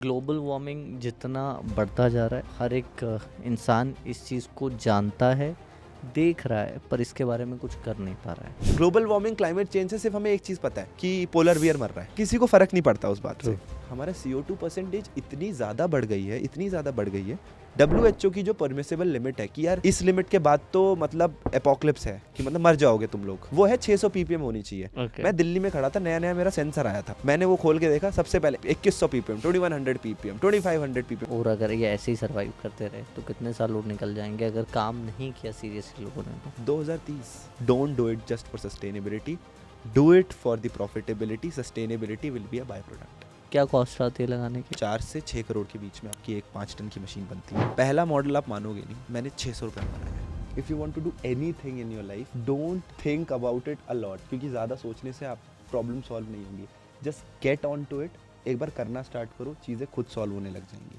Global warming जितना बढ़ता जा रहा है, हर एक इंसान इस चीज़ को जानता है, देख रहा है, पर इसके बारे में कुछ कर नहीं पा रहा है। ग्लोबल वार्मिंग, क्लाइमेट चेंज से सिर्फ हमें एक चीज पता है कि पोलर बियर मर रहा है। किसी को फर्क नहीं पड़ता उस बात से। हमारा CO2 परसेंटेज इतनी ज्यादा बढ़ गई है, इतनी ज्यादा बढ़ गई है। WHO की जो परमिसेबल लिमिट है कि यार इस लिमिट के बाद तो मतलब एपोक्लिप्स है, कि मतलब मर जाओगे तुम लोग, वो है 600 ppm होनी चाहिए। Okay. मैं दिल्ली में खड़ा था, नया नया मेरा सेंसर आया था, मैंने वो खोल के देखा, सबसे पहले 2100 ppm, 2100 ppm, 2500 ppm। और अगर ये ऐसे ही सरवाइव करते रहे तो कितने साल और निकल जाएंगे अगर काम नहीं किया सीरियसली लोगों ने तो। 2030। Don't do it just for sustainability, do it for the profitability. Sustainability will be a by product. क्या कॉस्ट आती है लगाने की? 4 से 6 करोड़ के बीच में आपकी एक 5 टन की मशीन बनती है। पहला मॉडल आप मानोगे नहीं, मैंने 600 रुपये में बनाया है। If you want to do anything in your life, don't think about it a lot, क्योंकि ज़्यादा सोचने से आप प्रॉब्लम सॉल्व नहीं होंगी। Just get on to it, एक बार करना स्टार्ट करो, चीज़ें खुद सॉल्व होने लग जाएंगी।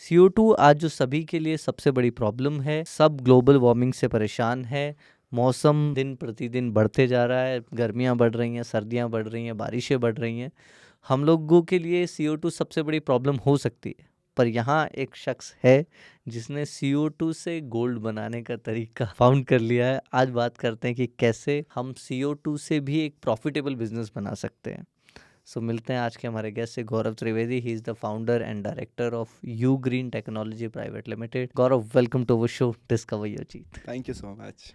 CO2 आज जो सभी के लिए सबसे बड़ी प्रॉब्लम है, सब ग्लोबल वार्मिंग से परेशान है। मौसम दिन प्रतिदिन बढ़ते जा रहा है, गर्मियाँ बढ़ रही हैं, सर्दियाँ बढ़ रही हैं, बारिशें बढ़ रही हैं। हम लोगों के लिए CO2 सबसे बड़ी प्रॉब्लम हो सकती है, पर यहाँ एक शख्स है जिसने CO2 से गोल्ड बनाने का तरीका फाउंड कर लिया है। आज बात करते हैं कि कैसे हम CO2 से भी एक प्रॉफिटेबल बिजनेस बना सकते हैं। सो मिलते हैं आज के हमारे गेस्ट से, Gaurav Trivedi. He is the founder and director of U green technology private limited. Gaurav, welcome to our show discover your Jeet. Thank you so much.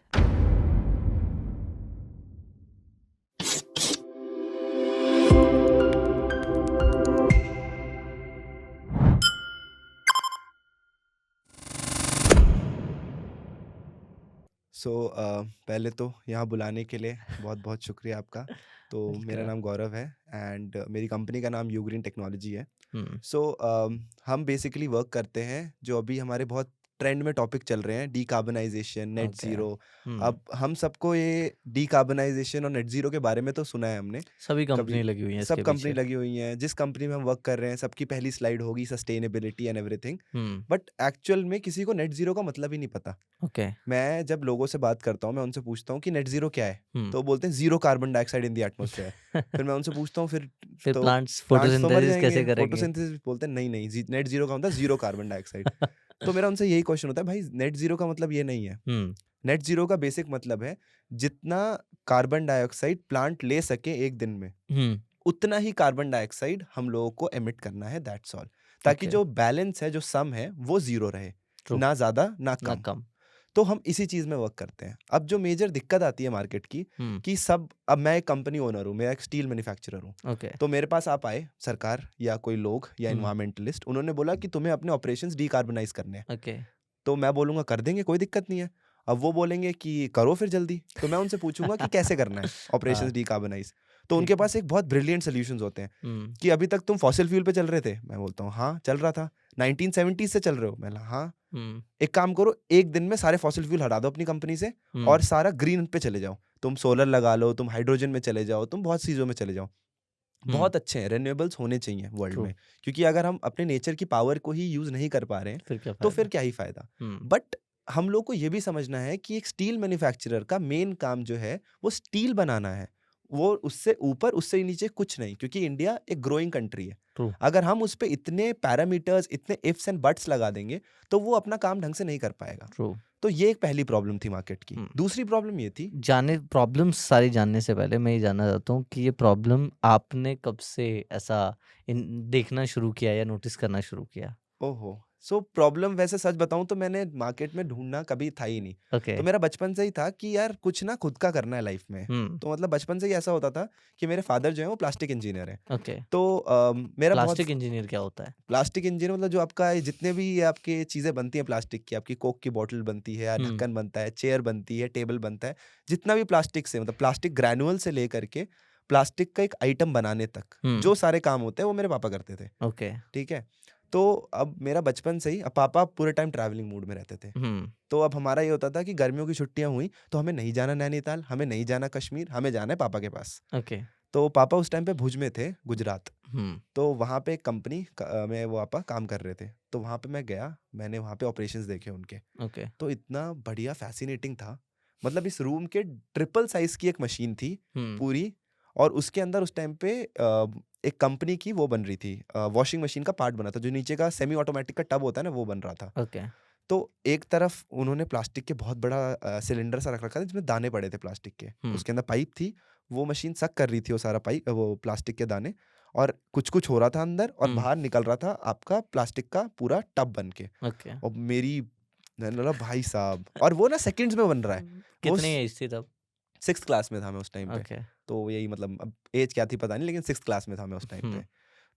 पहले तो यहाँ बुलाने के लिए बहुत बहुत शुक्रिया आपका। तो मेरा नाम गौरव है एंड मेरी कंपनी का नाम यू ग्रीन टेक्नोलॉजी है। हम बेसिकली वर्क करते हैं जो अभी हमारे बहुत ट्रेंड में टॉपिक चल रहे हैं, डीकार्बनाइजेशन, नेट Okay. ज़ीरो। अब हम सबको ये डीकार्बनाइजेशन और नेट ज़ीरो के बारे में तो सुना है हमने, सभी कभी कंपनी लगी हुई है सब इसके कंपनी पीछे। लगी हुई हैं। जिस कंपनी में हम वर्क कर रहे हैं सबकी पहली स्लाइड होगी sustainability and everything, hmm. But actual में किसी को नेट ज़ीरो का मतलब ही नहीं पता। ओके। मैं जब लोगों से बात करता हूँ, मैं उनसे पूछता हूँ कि नेट ज़ीरो क्या है? हम्म। तो वो बोलते हैं zero carbon dioxide in the atmosphere. फिर मैं उनसे पूछता हूँ फिर फिर तो प्लांट्स प्लांट्स तो मर फोटोसिंथेसिस कैसे जाएँगे, करेंगे? फोटोसिंथेसिस। बोलते हैं नहीं, नेट ज़ीरो का मतलब ज़ीरो कार्बन डाइऑक्साइड। तो मेरा उनसे यही क्वेश्चन होता है, भाई नेट ज़ीरो का मतलब ये नहीं है। हम्म। नेट ज़ीरो का बेसिक मतलब है जितना कार्बन डाइऑक्साइड प्लांट ले सके एक दिन में, हम्म। उतना ही कार्बन डाइऑक्साइड हम लोगों को एमिट करना है, दैट्स ऑल। ताकि ओके। जो बैलेंस है, जो सम है, वो ज़ीरो रहे, ट्रू। ना ज़्यादा ना ना कम। कम। तो हम इसी चीज़ में वर्क करते हैं। अब जो मेजर दिक्कत आती है मार्केट की, हम्म। कि सब, अब मैं एक कंपनी ओनर हूँ, मैं एक स्टील मैन्युफैक्चरर हूँ। ओके। तो मेरे पास आप आए, सरकार या कोई लोग या एनवायरमेंटलिस्ट, उन्होंने बोला कि तुम्हें अपने ऑपरेशंस डीकार्बनाइज करने हैं। ओके। तो मैं बोलूँगा कर देंगे, कोई दिक्कत नहीं है। अब वो बोलेंगे कि करो फिर जल्दी, तो मैं उनसे पूछूंगा कि कैसे करना है ऑपरेशंस हाँ, डीकार्बनाइज। तो ठीक उनके है। पास एक बहुत ब्रिलियंट सॉल्यूशंस होते हैं कि अभी तक तुम फॉसिल फ्यूल पे चल रहे थे। मैं बोलता हूँ हाँ चल रहा था। 1970 से चल रहे हो? मैं बोला हाँ। हम्म। एक काम करो, एक दिन में सारे फॉसिल फ्यूल हटा दो अपनी कंपनी से और सारा ग्रीन पे चले जाओ। तुम सोलर लगा लो, तुम हाइड्रोजन में चले जाओ, तुम बहुत चीज़ों में चले जाओ। बहुत अच्छे हैं, रेन्यूएबल्स होने चाहिए वर्ल्ड ट्रू। में, क्योंकि अगर हम अपने नेचर की पावर को ही यूज़ नहीं कर पा रहे हैं फिर क्या तो फायदा? फिर क्या ही फ़ायदा। बट हम लोग को ये भी समझना है कि एक स्टील मैन्युफैक्चरर का मेन काम जो है वो स्टील बनाना है। वो उससे ऊपर, उससे नीचे कुछ नहीं, क्योंकि इंडिया एक ग्रोइंग कंट्री है। ट्रू। अगर हम उस पे इतने पैरामीटर्स, इतने इफ्स एंड बट्स लगा देंगे तो वो अपना काम ढंग से नहीं कर पाएगा। ट्रू। तो ये एक पहली प्रॉब्लम थी मार्केट की। दूसरी प्रॉब्लम ये थी, प्रॉब्लम्स सारी जानने से पहले मैं ये जानना चाहता हूँ कि ये प्रॉब्लम आपने कब से ऐसा देखना शुरू किया या नोटिस करना शुरू किया? ओहो! प्रॉब्लम वैसे सच बताऊँ तो मैंने मार्केट में ढूँढना कभी था ही नहीं। ओके। तो मेरा बचपन से ही था कि यार कुछ ना खुद का करना है लाइफ़ में। तो मतलब बचपन से ही ऐसा होता था कि मेरे फादर जो हैं वो प्लास्टिक इंजीनियर हैं। ओके। तो मेरा बहुत प्लास्टिक इंजीनियर क्या होता है? प्लास्टिक इंजीनियर मतलब जो आपका ये जितने भी ये आपके चीज़ें बनती हैं प्लास्टिक की, आपकी कोक की बॉटल बनती है या ढक्कन बनता है, चेयर बनती है, टेबल बनता है, जितना भी प्लास्टिक से, मतलब प्लास्टिक ग्रैन्युअल से लेकर के प्लास्टिक का एक आइटम बनाने तक, जो सारे काम होते हैं वो मेरे पापा करते थे। ओके। ठीक है? तो अब मेरा बचपन से ही, अब पापा पूरे टाइम ट्रैवलिंग मूड में रहते थे। तो अब हमारा ये होता था कि गर्मियों की छुट्टियाँ हुई तो हमें नहीं जाना नैनीताल, हमें नहीं जाना कश्मीर, हमें जाना है पापा के पास। ओके। तो पापा उस टाइम पे भुज में थे, गुजरात। तो वहाँ पे एक कंपनी में वो पापा काम कर रहे थे। तो वहाँ पे मैं गया, मैंने वहाँ पे ऑपरेशंस देखे उनके। ओके। तो इतना बढ़िया, फ़ैसिनेटिंग था। मतलब इस रूम के ट्रिपल साइज़ की एक मशीन थी पूरी, और उसके अंदर उस टाइम पे एक कंपनी की वो बन रही थी, वॉशिंग मशीन का पार्ट बना था, जो नीचे का सेमी ऑटोमेटिक का टब होता है ना, वो बन रहा था। ओके। तो एक तरफ उन्होंने प्लास्टिक के बहुत बड़ा सिलेंडर सा रख रखा था जिसमें दाने पड़े थे प्लास्टिक के, उसके अंदर पाइप थी, वो मशीन सक कर रही थी वो सारा पाइप, वो प्लास्टिक के दाने, और कुछ कुछ हो रहा था अंदर, और बाहर निकल रहा था आपका प्लास्टिक का पूरा टब बन के। ओके। और मैंने बोला भाई साहब, और वो ना सेकंड्स में बन रहा है। वो कितनी एज थी तब? 6th क्लास में था मैं उस टाइम पे। ओके। तो यही मतलब अब एज क्या थी पता नहीं, लेकिन 6th क्लास में था मैं उस टाइम पे।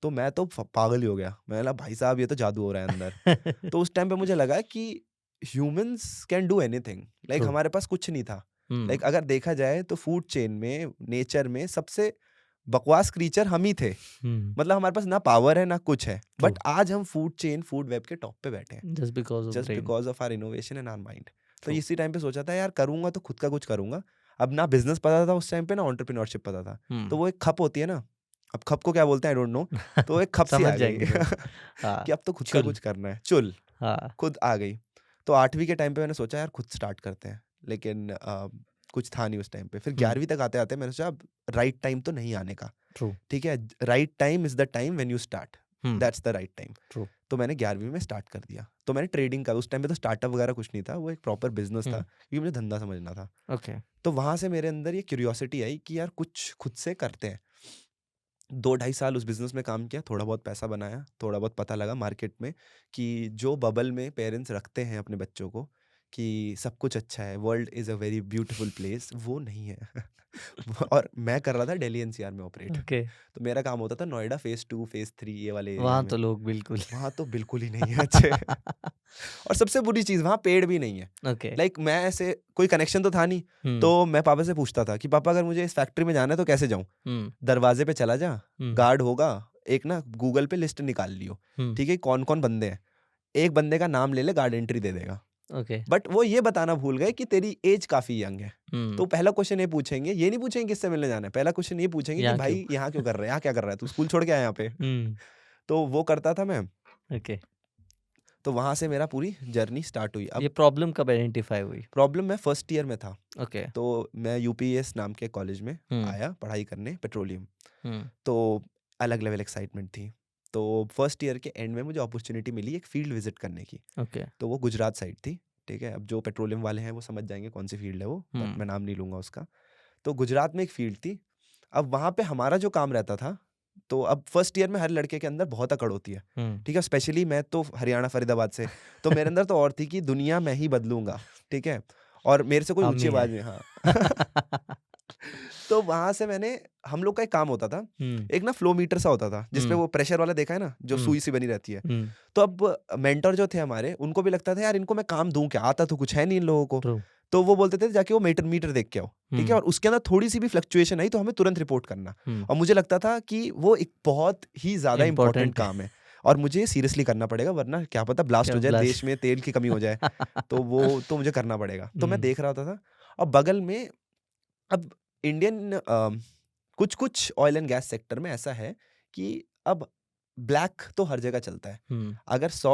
तो मैं तो पागल ही हो गया, मैंने बोला भाई साहब ये तो जादू हो रहा है अंदर। तो उस टाइम पे मुझे लगा कि humans can do anything, like True. हमारे पास कुछ नहीं था। लाइक अगर देखा जाए तो फूड चेन में, नेचर में सबसे बकवास क्रीचर हम ही थे। मतलब हमारे पास ना पावर है ना कुछ है, बट आज हम फूड चेन, फूड वेब के टॉप पे बैठे हैं, just because of just brain. Because of our innovation and our mind. तो True. इसी टाइम पे सोचा था यार करूंगा तो खुद का कुछ करूंगा। अब ना बिजनेस पता था उस टाइम पे, ना एंटरप्रेन्योरशिप पता था। तो वो एक खप होती है ना, अब खप को क्या बोलते हैं आई डोंट नो, तो वो एक खप सी समझ आ गई जाएंगे लोग। हाँ। कि अब तो खुद का चुल। कुछ करना है, चुल हाँ। खुद आ गई। तो 8वीं के टाइम पे मैंने सोचा यार खुद स्टार्ट करते हैं, लेकिन कुछ था नहीं उस टाइम पे। फिर 11वीं तक आते आते मैंने सोचा अब राइट टाइम तो नहीं आने का, ट्रू। ठीक है, right time is the time when you start, that's the right time. True. तो मैंने 11वीं में स्टार्ट कर दिया। तो मैंने ट्रेडिंग का, उस टाइम पे तो स्टार्टअप वगैरह कुछ नहीं था, वो एक प्रॉपर बिजनेस था, क्योंकि मुझे धंधा समझना था। ओके। तो वहां से मेरे अंदर ये क्यूरियोसिटी आई कि यार कुछ खुद से करते हैं। 2-2.5 साल उस बिजनेस में काम किया, थोड़ा बहुत पैसा बनाया, थोड़ा बहुत पता लगा मार्केट में कि जो बबल में पेरेंट्स रखते हैं अपने बच्चों को कि सब कुछ अच्छा है, world is a very beautiful place, वो नहीं है। और मैं कर रहा था दिल्ली एनसीआर में ऑपरेट। ओके। तो मेरा काम होता था नोएडा फेज़ 2, फेज़ 3 ये वाले एरिया वहाँ में। तो लोग बिल्कुल। वहाँ तो बिल्कुल ही नहीं है अच्छे। और सबसे बुरी चीज़, वहाँ पेड़ भी नहीं है। ओके। लाइक मैं ऐसे कोई कनेक्शन तो था नहीं, तो मैं पापा से पूछता था कि पापा अगर मुझे इस फैक्ट्री में जाना है तो कैसे जाऊँ? दरवाजे पे चला जा, गार्ड होगा, एक ना गूगल पे लिस्ट निकाल लियो, ठीक है, कौन-कौन बंदे हैं। एक बंदे का नाम ले ले, गार्ड एंट्री दे देगा। ओके। बट वो ये बताना भूल गए कि तेरी एज काफ़ी यंग है। तो पहला क्वेश्चन ये पूछेंगे, ये नहीं पूछेंगे किससे मिलने जाना है, पहला क्वेश्चन ये पूछेंगे कि यहाँ क्यों? भाई यहाँ क्यों कर रहा है? यहाँ क्या कर रहा है? तू स्कूल छोड़ के आया यहाँ पे? तो वो करता था मैं। ओके। तो वहाँ से मेरा पूरी जर्नी स्टार्ट हुई। ये अब प्रॉब्लम कब आइडेंटिफाई हुई? प्रॉब्लम मैं फर्स्ट ईयर में था। ओके। तो मैं यूपीएस नाम के कॉलेज में आया पढ़ाई करने, पेट्रोलियम। हम्म। तो अलग लेवल एक्साइटमेंट थी। तो फर्स्ट ईयर के एंड में मुझे अपॉर्चुनिटी मिली एक फील्ड विजिट करने की। ओके। तो वो गुजरात साइड थी, ठीक है। अब जो पेट्रोलियम वाले हैं वो समझ जाएंगे कौन सी फील्ड है वो, बट मैं नाम नहीं लूँगा उसका। तो गुजरात में एक फील्ड थी। अब वहाँ पे हमारा जो काम रहता था, तो अब फर्स्ट ईयर में हर लड़के के अंदर बहुत अकड़ होती है, ठीक है। स्पेशली मैं तो हरियाणा फरीदाबाद से, तो मेरे अंदर तो और थी कि दुनिया मैं ही बदलूंगा, ठीक है। और मेरे से कोई हम ऊंची ही आवाज हैं। में, हाँ। तो वहां से हम लोग का एक काम होता था, एक ना फ्लो मीटर सा होता था जिसपे वो प्रेशर वाला देखा है ना, जो सुई सी बनी रहती है। तो अब मेंटर जो थे हमारे, उनको भी लगता था यार इनको मैं काम दूं क्या, आता तो कुछ है नहीं इन लोगों को। ट्रू। तो वो बोलते थे जाके वो मीटर देख के आओ, ठीक है, और उसके अंदर थोड़ी सी भी फ्लक्चुएशन आई तो हमें तुरंत रिपोर्ट करना। और मुझे लगता था कि वो एक बहुत ही ज्यादा इंपॉर्टेंट Important है। काम है और मुझे सीरियसली करना पड़ेगा, वरना क्या पता ब्लास्ट क्या हो जाए, blast? देश में तेल की कमी हो जाए। तो वो तो मुझे करना पड़ेगा। तो मैं देख रहा होता था, और बगल में अब इंडियन कुछ कुछ ऑयल एंड गैस सेक्टर में ऐसा है कि अब ब्लैक तो हर जगह चलता है। अगर 100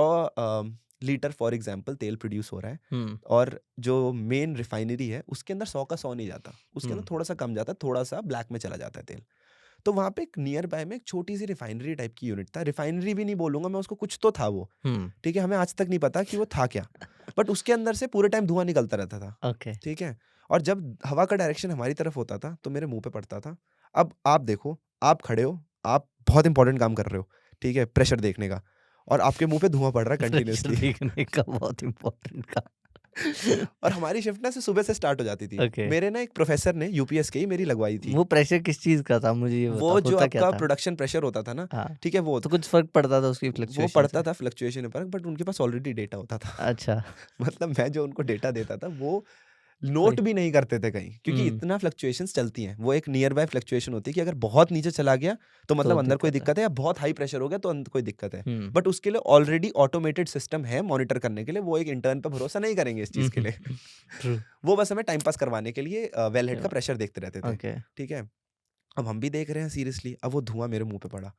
लीटर फॉर एग्जांपल तेल प्रोड्यूस हो रहा है और जो मेन रिफाइनरी है उसके अंदर 100 का 100 नहीं जाता, उसके अंदर थोड़ा सा कम जाता है, थोड़ा सा ब्लैक में चला जाता है तेल। तो वहाँ पे एक नियर बाय में एक छोटी सी रिफाइनरी टाइप की यूनिट था, रिफाइनरी भी नहीं बोलूंगा मैं उसको, कुछ तो था वो, ठीक है, हमें आज तक नहीं पता कि वो था क्या, बट उसके अंदर से पूरे टाइम धुआं निकलता रहता था, ओके। ठीक है। और जब हवा का डायरेक्शन हमारी तरफ होता था तो मेरे मुंह पे पड़ता था। अब आप देखो, आप खड़े हो, आप बहुत इंपॉर्टेंट काम कर रहे हो, ठीक है, प्रेशर देखने का, और आपके मुंह पे धुआं पड़ रहा है प्रेशर कंटिन्यूअसली। देखने का बहुत इम्पोर्टेंट का। और हमारी शिफ्ट ना से सुबह से स्टार्ट हो जाती थी। ओके। मेरे ना एक प्रोफेसर ने यूपीएस के ही मेरी लगवाई थी। वो प्रेशर किस चीज का था, मुझे ये वो बता, जो होता क्या आपका था? प्रोडक्शन प्रेशर होता था ना, हाँ। ठीक है, वो तो कुछ फर्क पड़ता था उसकी वो फ्लक्चुएशन पड़ता से? था फ्लक्चुएशन में फर्क, बट उनके पास ऑलरेडी डेटा होता था। अच्छा। मतलब मैं जो उनको डेटा देता था वो नोट कोई। भी नहीं करते थे कहीं, क्योंकि इतना फ्लक्चुएशंस चलती हैं। वो एक नियर बाय फ्लक्चुएशन होती है कि अगर बहुत नीचे चला गया तो मतलब अंदर कोई दिक्कत है, या बहुत हाई प्रेशर हो गया तो अंदर कोई दिक्कत है। बट उसके लिए ऑलरेडी ऑटोमेटेड सिस्टम है मॉनिटर करने के लिए, वो एक इंटर्न पे भरोसा नहीं करेंगे इस चीज के लिए। ट्रू। वो बस हमें टाइम पास करवाने के लिए वेल हेड का प्रेशर देखते रहते थे, ओके। ठीक है। अब हम भी देख रहे हैं सीरियसली, अब वो धुआं मेरे मुंह पे पड़ा।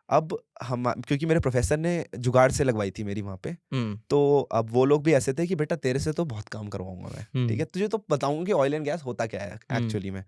अब हम, क्योंकि मेरे प्रोफेसर ने जुगाड़ से लगवाई थी मेरी वहाँ पे, तो अब वो लोग भी ऐसे थे कि बेटा तेरे से तो बहुत काम करवाऊंगा मैं, ठीक है, तुझे तो बताऊंगा कि ऑयल एंड गैस होता क्या है एक्चुअली में।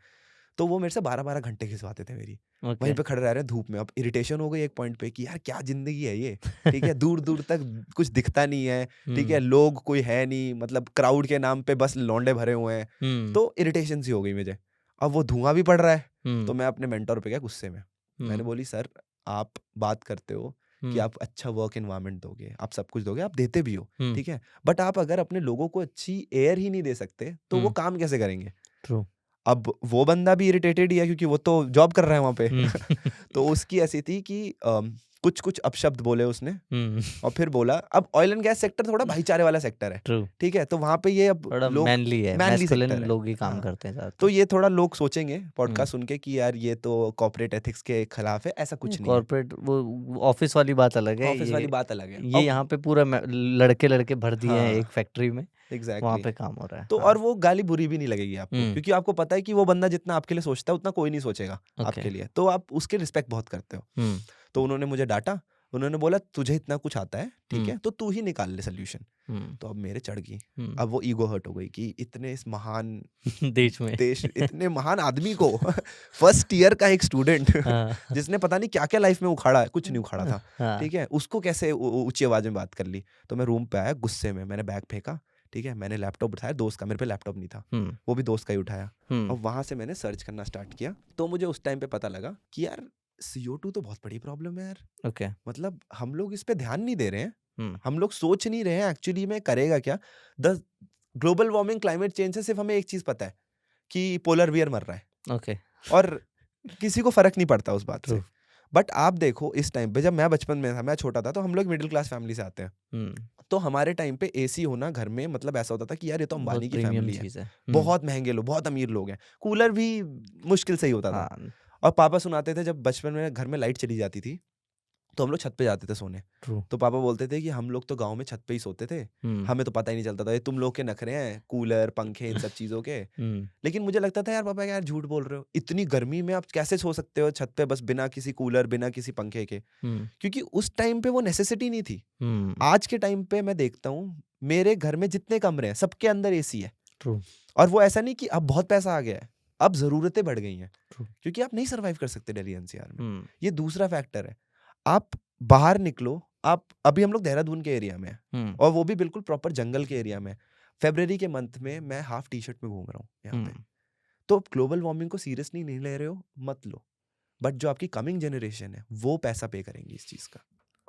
तो वो मेरे से 12-12 घंटे खिंचवाते थे मेरी। ओके। वहीं पे खड़े रह रहे हैं धूप में। अब इरिटेशन हो गई एक पॉइंट पे कि यार क्या ज़िंदगी है ये, ठीक है? दूर-दूर तक कुछ दिखता नहीं है, ठीक है? लोग कोई है नहीं, मतलब क्राउड के नाम पे बस लौंडे भरे हुए हैं। तो इरिटेशन सी हो गई मुझे। अब वो धुआँ भी पड़ रहा है, तो मैं अपने मेंटर पे गया गुस्से में। मैंने बोली, "सर, आप बात करते हो कि आप अच्छा वर्क एनवायरनमेंट दोगे, आप सब कुछ दोगे, आप देते भी हो, ठीक है? बट आप अगर अपने लोगों को अच्छी एयर ही नहीं दे सकते, तो वो काम कैसे करेंगे?" ट्रू। अब वो बंदा भी इरिटेटेड ही है क्योंकि वो तो जॉब कर रहा है वहाँ पे। तो उसकी ऐसी थी कि कुछ-कुछ अपशब्द बोले उसने और फिर बोला, अब ऑयल एंड गैस सेक्टर थोड़ा भाईचारे वाला सेक्टर है, ट्रू। ठीक है? तो वहाँ पे ये अब थोड़ा लोग मैनली है, मैनली मैस्कुलिन सेक्टर है। लोग ही काम हाँ, करते हैं तो ज़्यादातर। ये थोड़ा लोग सोचेंगे पॉडकास्ट सुन के कि यार ये तो कॉर्पोरेट एथिक्स के खिलाफ है, ऐसा कुछ नहीं है। कॉर्पोरेट वो ऑफिस वाली बात अलग है, ऑफिस वाली बात अलग है। ये यहाँ पे पूरा लड़के भर दिए हैं हाँ, एक फैक्ट्री में, वहाँ एग्ज़ैक्टली। पे काम हो रहा है। तो हाँ। और वो गाली बुरी भी नहीं लगेगी आपको क्योंकि आपको पता है कि वो बंदा जितना आपके लिए सोचता है उतना कोई नहीं सोचेगा ओके। आपके लिए, तो आप उसके रिस्पेक्ट बहुत करते हो। तो उन्होंने मुझे डांटा, उन्होंने बोला तुझे इतना कुछ आता है, ठीक है, तो तू ही निकाल ले सोल्यूशन। तो अब मेरे चढ़ गई, अब वो ईगो हर्ट हो गई कि इतने इस महान देश इतने महान आदमी को फर्स्ट ईयर का एक स्टूडेंट जिसने पता नहीं क्या क्या लाइफ में उखाड़ा है, कुछ नहीं उखाड़ा था, हाँ। ठीक है, उसको कैसे ऊंची आवाज में बात कर ली। तो मैं रूम पे आया गुस्से में, मैंने बैग फेंका, ठीक है, मैंने लैपटॉप उठाया दोस्त का, मेरे पे लैपटॉप नहीं था, वो भी दोस्त का ही उठाया और वहां से मैंने सर्च करना स्टार्ट किया। तो मुझे उस टाइम पे पता लगा कि यार CO2 तो बहुत बड़ी प्रॉब्लम है यार। ओके। मतलब हम लोग इस पे ध्यान नहीं दे रहे हैं, हम लोग सोच नहीं रहे हैं एक्चुअली में करेगा क्या। The global warming climate change से सिर्फ हमें एक चीज पता है कि पोलर बियर मर रहा है ओके। और किसी को फर्क नहीं पड़ता उस बात से। True. बट आप देखो इस टाइम पे, जब मैं बचपन में था, मैं छोटा था, तो हम लोग मिडिल क्लास फैमिली से आते हैं। तो हमारे टाइम पे एसी होना घर में मतलब ऐसा होता था कि यार ये तो बहुत अंबानी की प्रीमियम फैमिली है, चीज़ है। बहुत महंगे लोग, बहुत अमीर लोग हैं। कूलर भी मुश्किल से ही होता था। हाँ। और पापा सुनाते थे जब बचपन में घर में लाइट चली जाती थी तो हम लोग छत पे जाते थे सोने। ट्रू। तो पापा बोलते थे कि हम लोग तो गांव में छत पे ही सोते थे, हमें तो पता ही नहीं चलता था, ये तुम लोग के नखरे हैं कूलर पंखे इन सब चीजों के। लेकिन मुझे लगता था यार पापा यार झूठ बोल रहे हो, इतनी गर्मी में आप कैसे सो सकते हो छत पे बस बिना किसी कूलर बिना किसी पंखे के, क्योंकि उस टाइम पे वो नेसेसिटी नहीं थी। आज के टाइम पे मैं देखता हूँ मेरे घर में जितने कमरे हैं सबके अंदर एसी है। ट्रू। और वो ऐसा नहीं कि अब बहुत पैसा आ गया है, अब जरूरतें बढ़ गई हैं True. क्योंकि आप नहीं सर्वाइव कर सकते दिल्ली एनसीआर में। ये दूसरा फैक्टर है। आप बाहर निकलो, आप अभी हम लोग देहरादून के एरिया में हैं और वो भी बिल्कुल प्रॉपर जंगल के एरिया में। फरवरी के मंथ में मैं हाफ टी शर्ट में घूम रहा हूँ यहाँ पे। तो ग्लोबल वार्मिंग को सीरियसली नहीं ले रहे हो मत लो, बट जो आपकी कमिंग जनरेशन है वो पैसा पे करेंगी इस चीज का।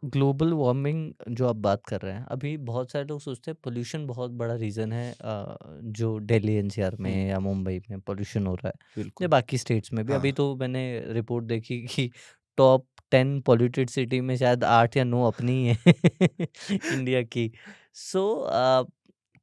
ग्लोबल वार्मिंग जो आप बात कर रहे हैं, अभी बहुत सारे लोग सोचते हैं पोल्यूशन बहुत बड़ा रीज़न है, जो दिल्ली एनसीआर में या मुंबई में पोल्यूशन हो रहा है या बिल्कुल। बाकी स्टेट्स में भी। हाँ। अभी तो मैंने रिपोर्ट देखी कि टॉप 10 पॉल्यूटेड सिटी में शायद 8 या 9 अपनी ही है इंडिया की। सो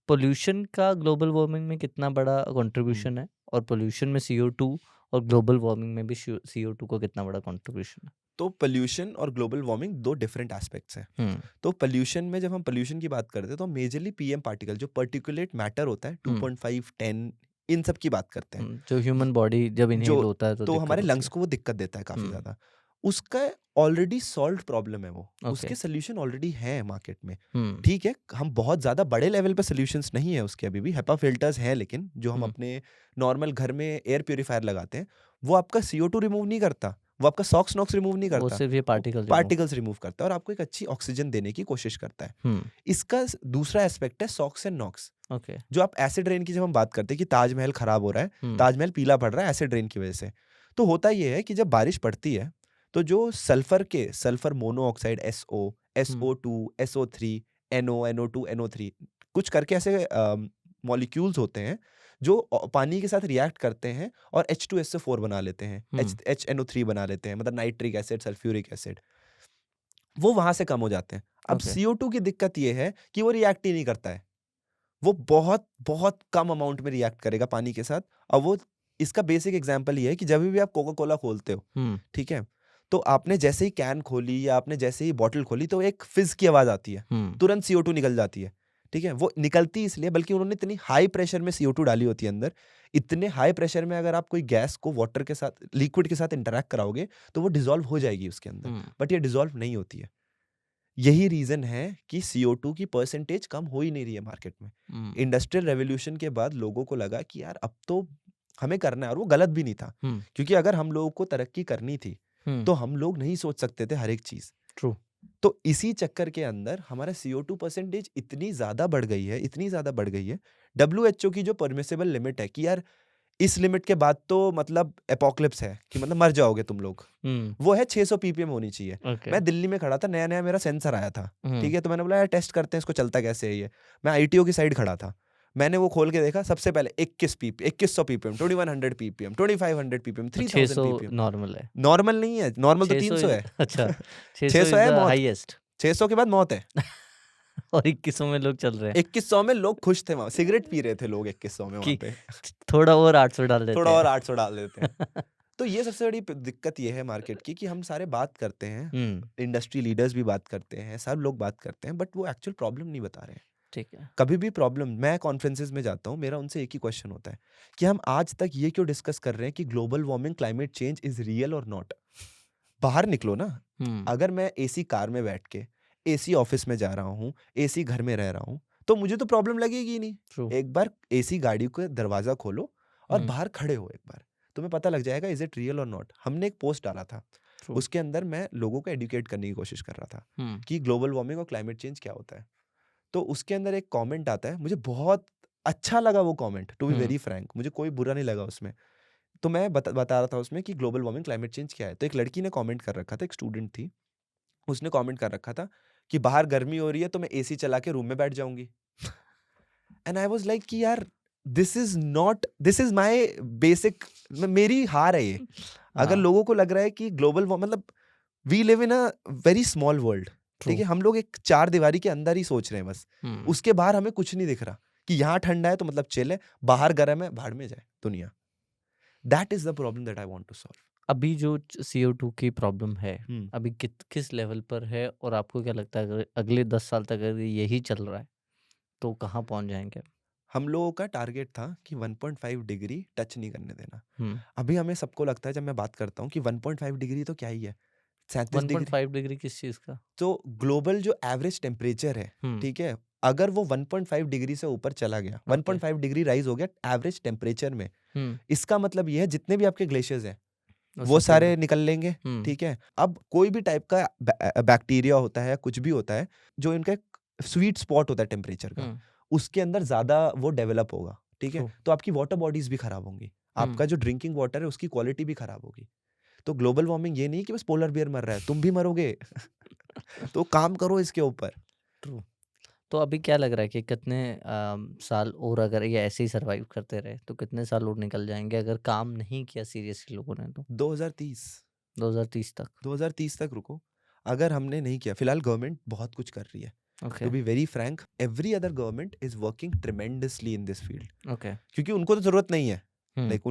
पोल्यूशन का ग्लोबल वार्मिंग में कितना बड़ा कंट्रीब्यूशन है, और पोल्यूशन में CO2 और ग्लोबल वार्मिंग में भी CO2 को कितना बड़ा कंट्रीब्यूशन है? तो पोल्यूशन और ग्लोबल वार्मिंग दो डिफरेंट एस्पेक्ट्स हैं। तो पोल्यूशन में जब हम पोल्यूशन की बात करते हैं तो मेजरली पीएम पार्टिकल जो पर्टिकुलेट मैटर होता है 2.5 10 इन सब की बात करते हैं, जो ह्यूमन बॉडी जब जो इनहेल होता है तो तो दिक्कत हमारे होती लंग्स है। को वो दिक्कत देता है काफी ज्यादा। उसका ऑलरेडी सॉल्व प्रॉब्लम है वो, उसके ओके। सोल्यूशन ऑलरेडी है मार्केट में, हम्म। ठीक है। हम बहुत ज्यादा बड़े लेवल पे सोल्यूशंस नहीं है उसके, अभी भी हेपा फिल्टर्स हैं, लेकिन जो हम अपने नॉर्मल घर में एयर प्यूरिफायर लगाते हैं वो आपका CO2 रिमूव नहीं करता, वो आपका सॉक्स नॉक्स रिमूव नहीं वो करता, सिर्फ ये पार्टिकल पार्टिकल्स रिमूव करता है और आपको एक अच्छी ऑक्सीजन देने की कोशिश करता है। इसका दूसरा एस्पेक्ट है सॉक्स एंड नॉक्स। ओके। जो आप एसिड रेन की जब हम बात करते हैं कि ताजमहल खराब हो रहा है, ताजमहल पीला पड़ रहा है एसिड रेन की वजह से, तो होता ये है कि जब बारिश पड़ती है तो जो sulphur monoxide SO2 SO3 NO2 NO3 कुछ करके ऐसे मॉलिक्यूल्स होते हैं जो पानी के साथ रिएक्ट करते हैं और H2SO4 बना लेते हैं, HNO3 बना लेते हैं, मतलब नाइट्रिक एसिड सल्फ्यूरिक एसिड, वो वहां से कम हो जाते हैं। अब CO2 की दिक्कत ये है कि वो रिएक्ट ही नहीं करता है, वो बहुत बहुत कम अमाउंट में रिएक्ट करेगा पानी के साथ। अब वो इसका बेसिक एग्जांपल ये है कि जब भी आप कोका कोला खोलते हो, ठीक है, तो आपने जैसे ही कैन खोली या आपने जैसे ही बॉटल खोली तो एक फिज की आवाज आती है, तुरंत CO2 निकल जाती है, ठीक है। वो निकलती इसलिए बल्कि उन्होंने इतनी हाई प्रेशर में CO2 डाली होती है अंदर। इतने हाई प्रेशर में अगर आप कोई गैस को वाटर के साथ लिक्विड के साथ इंटरेक्ट कराओगे तो वो डिसॉल्व हो जाएगी उसके अंदर, बट ये डिसॉल्व नहीं होती है। यही रीजन है कि CO2 की परसेंटेज कम हो ही नहीं रही है मार्केट में। इंडस्ट्रियल रेवोल्यूशन के बाद लोगों को लगा कि यार अब तो हमें करना है, और वो गलत भी नहीं था, हम्म क्योंकि अगर हम लोगों को तरक्की करनी थी तो हम लोग नहीं सोच सकते थे हर एक चीज। ट्रू। तो इसी चक्कर के अंदर हमारा CO2 परसेंटेज इतनी ज्यादा बढ़ गई है, इतनी ज्यादा बढ़ गई है। WHO की जो परमिसेबल लिमिट है कि यार इस लिमिट के बाद तो मतलब एपोक्लिप्स है, कि मतलब मर जाओगे तुम लोग, वो है 600 ppm होनी चाहिए। ओके। मैं दिल्ली में खड़ा था, नया नया मेरा सेंसर आया था, ठीक हम्म है, तो मैंने बोला यार टेस्ट करते हैं इसको, चलता कैसे है ये। मैं ITO की साइड खड़ा था, मैंने वो खोल के देखा, सबसे पहले 2100 ppm, 2100 ppm, 2500 ppm, तो 3000 600 ppm। नॉर्मल है। नॉर्मल नहीं है, नॉर्मल तो 600 300 इज है। अच्छा, 600 600 इज है द मौत, हाईएस्ट। 600 के बाद मौत है। और 2100 में लोग चल रहे हैं 2100 में लोग खुश थे, वहां सिगरेट पी रहे थे लोग 2100 में वहां कि पे। थोड़ा और 800 डाल देते थोड़ा और हैं। 800 डाल देते हैं। तो ये सबसे बड़ी दिक्कत ये है मार्केट की, कि हम सारे बात करते हैं, इंडस्ट्री लीडर्स भी बात करते हैं, सब लोग बात करते हैं, बट वो एक्चुअल प्रॉब्लम नहीं बता रहे हैं। ठीक है। कभी भी प्रॉब्लम, मैं कॉन्फ्रेंसेस में जाता हूँ, मेरा उनसे एक ही क्वेश्चन होता है कि हम आज तक ये क्यों डिस्कस कर रहे हैं कि global warming, climate change is real और नॉट। बाहर निकलो ना। अगर मैं AC कार में बैठ के AC ऑफिस में जा रहा हूँ, AC घर में रह रहा हूँ, तो मुझे तो प्रॉब्लम लगेगी ही नहीं। ट्रू। एक बार AC गाड़ी का दरवाजा खोलो और हम्म बाहर खड़े हो, एक बार तुम्हें पता लग जाएगा इज इट रियल और नॉट। हमने एक पोस्ट डाला था, ट्रू। उसके अंदर मैं लोगों को एडुकेट करने की कोशिश कर रहा था कि ग्लोबल वार्मिंग और क्लाइमेट चेंज क्या होता है। तो उसके अंदर एक कमेंट आता है, मुझे बहुत अच्छा लगा वो comment, to be very frank, मुझे कोई बुरा नहीं लगा उसमें। तो मैं बता रहा था उसमें कि ग्लोबल वार्मिंग, क्लाइमेट चेंज क्या है। तो एक लड़की ने कमेंट कर रखा था, एक स्टूडेंट थी, उसने कमेंट कर रखा था कि बाहर गर्मी हो रही है तो मैं AC चला के रूम में बैठ जाऊंगी। एंड आई वाज लाइक कि यार this is not, this is my basic, मेरी हार है ये। अगर हाँ। लोगों को लग रहा है कि ग्लोबल, मतलब we live in a very small world, ठीक है, हम लोग एक 4 दीवारी के अंदर ही सोच रहे हैं बस, उसके बाहर हमें कुछ नहीं दिख रहा कि यहाँ ठंडा है तो मतलब चिल है, बाहर गर्म है, भाड़ में जाए दुनिया। That is the problem that I want to solve. अभी जो CO2 की प्रॉब्लम है, हम्म अभी किस लेवल पर है, और आपको क्या लगता है अगर अगले 10 साल तक अगर यही चल रहा है तो कहाँ पहुंच जाएंगे? हम लोगों का टारगेट था कि 1.5 डिग्री टच नहीं करने देना। हम्म अभी हमें सबको लगता है, जब मैं बात करता हूँ, कि 1.5 डिग्री तो क्या ही है, 37 डिग्री। 1.5 डिग्री किस चीज़ का? तो ग्लोबल जो एवरेज टेम्परेचर है, ठीक है, अगर वो 1.5 डिग्री से ऊपर चला गया, 1.5 डिग्री राइज हो गया एवरेज टेम्परेचर में, इसका मतलब ये है जितने भी आपके ग्लेशियर्स हैं वो सारे निकल लेंगे, ठीक है। अब कोई भी टाइप का बैक्टीरिया होता है, कुछ भी होता है, जो इनका स्वीट स्पॉट होता है टेम्परेचर का, उसके अंदर ज्यादा वो डेवलप होगा, ठीक है। तो आपकी वाटर बॉडीज भी खराब होंगी, आपका जो ड्रिंकिंग वाटर है उसकी क्वालिटी भी खराब होगी। तो ग्लोबल वार्मिंग ये नहीं कि बस पोलर बियर मर रहा है, तुम भी मरोगे। तो काम करो इसके ऊपर। ट्रू। तो अभी क्या लग रहा है कि कितने साल और अगर ये ऐसे ही सरवाइव करते रहे तो कितने साल और निकल जाएंगे अगर काम नहीं किया सीरियसली लोगों ने तो? 2030 2030 तक? 2030 तक रुको, अगर हमने नहीं किया। फिलहाल गवर्नमेंट बहुत कुछ कर रही है, okay to be very frank, every other government is working tremendously in this field, okay. क्योंकि उनको तो जरूरत नहीं है, लाइक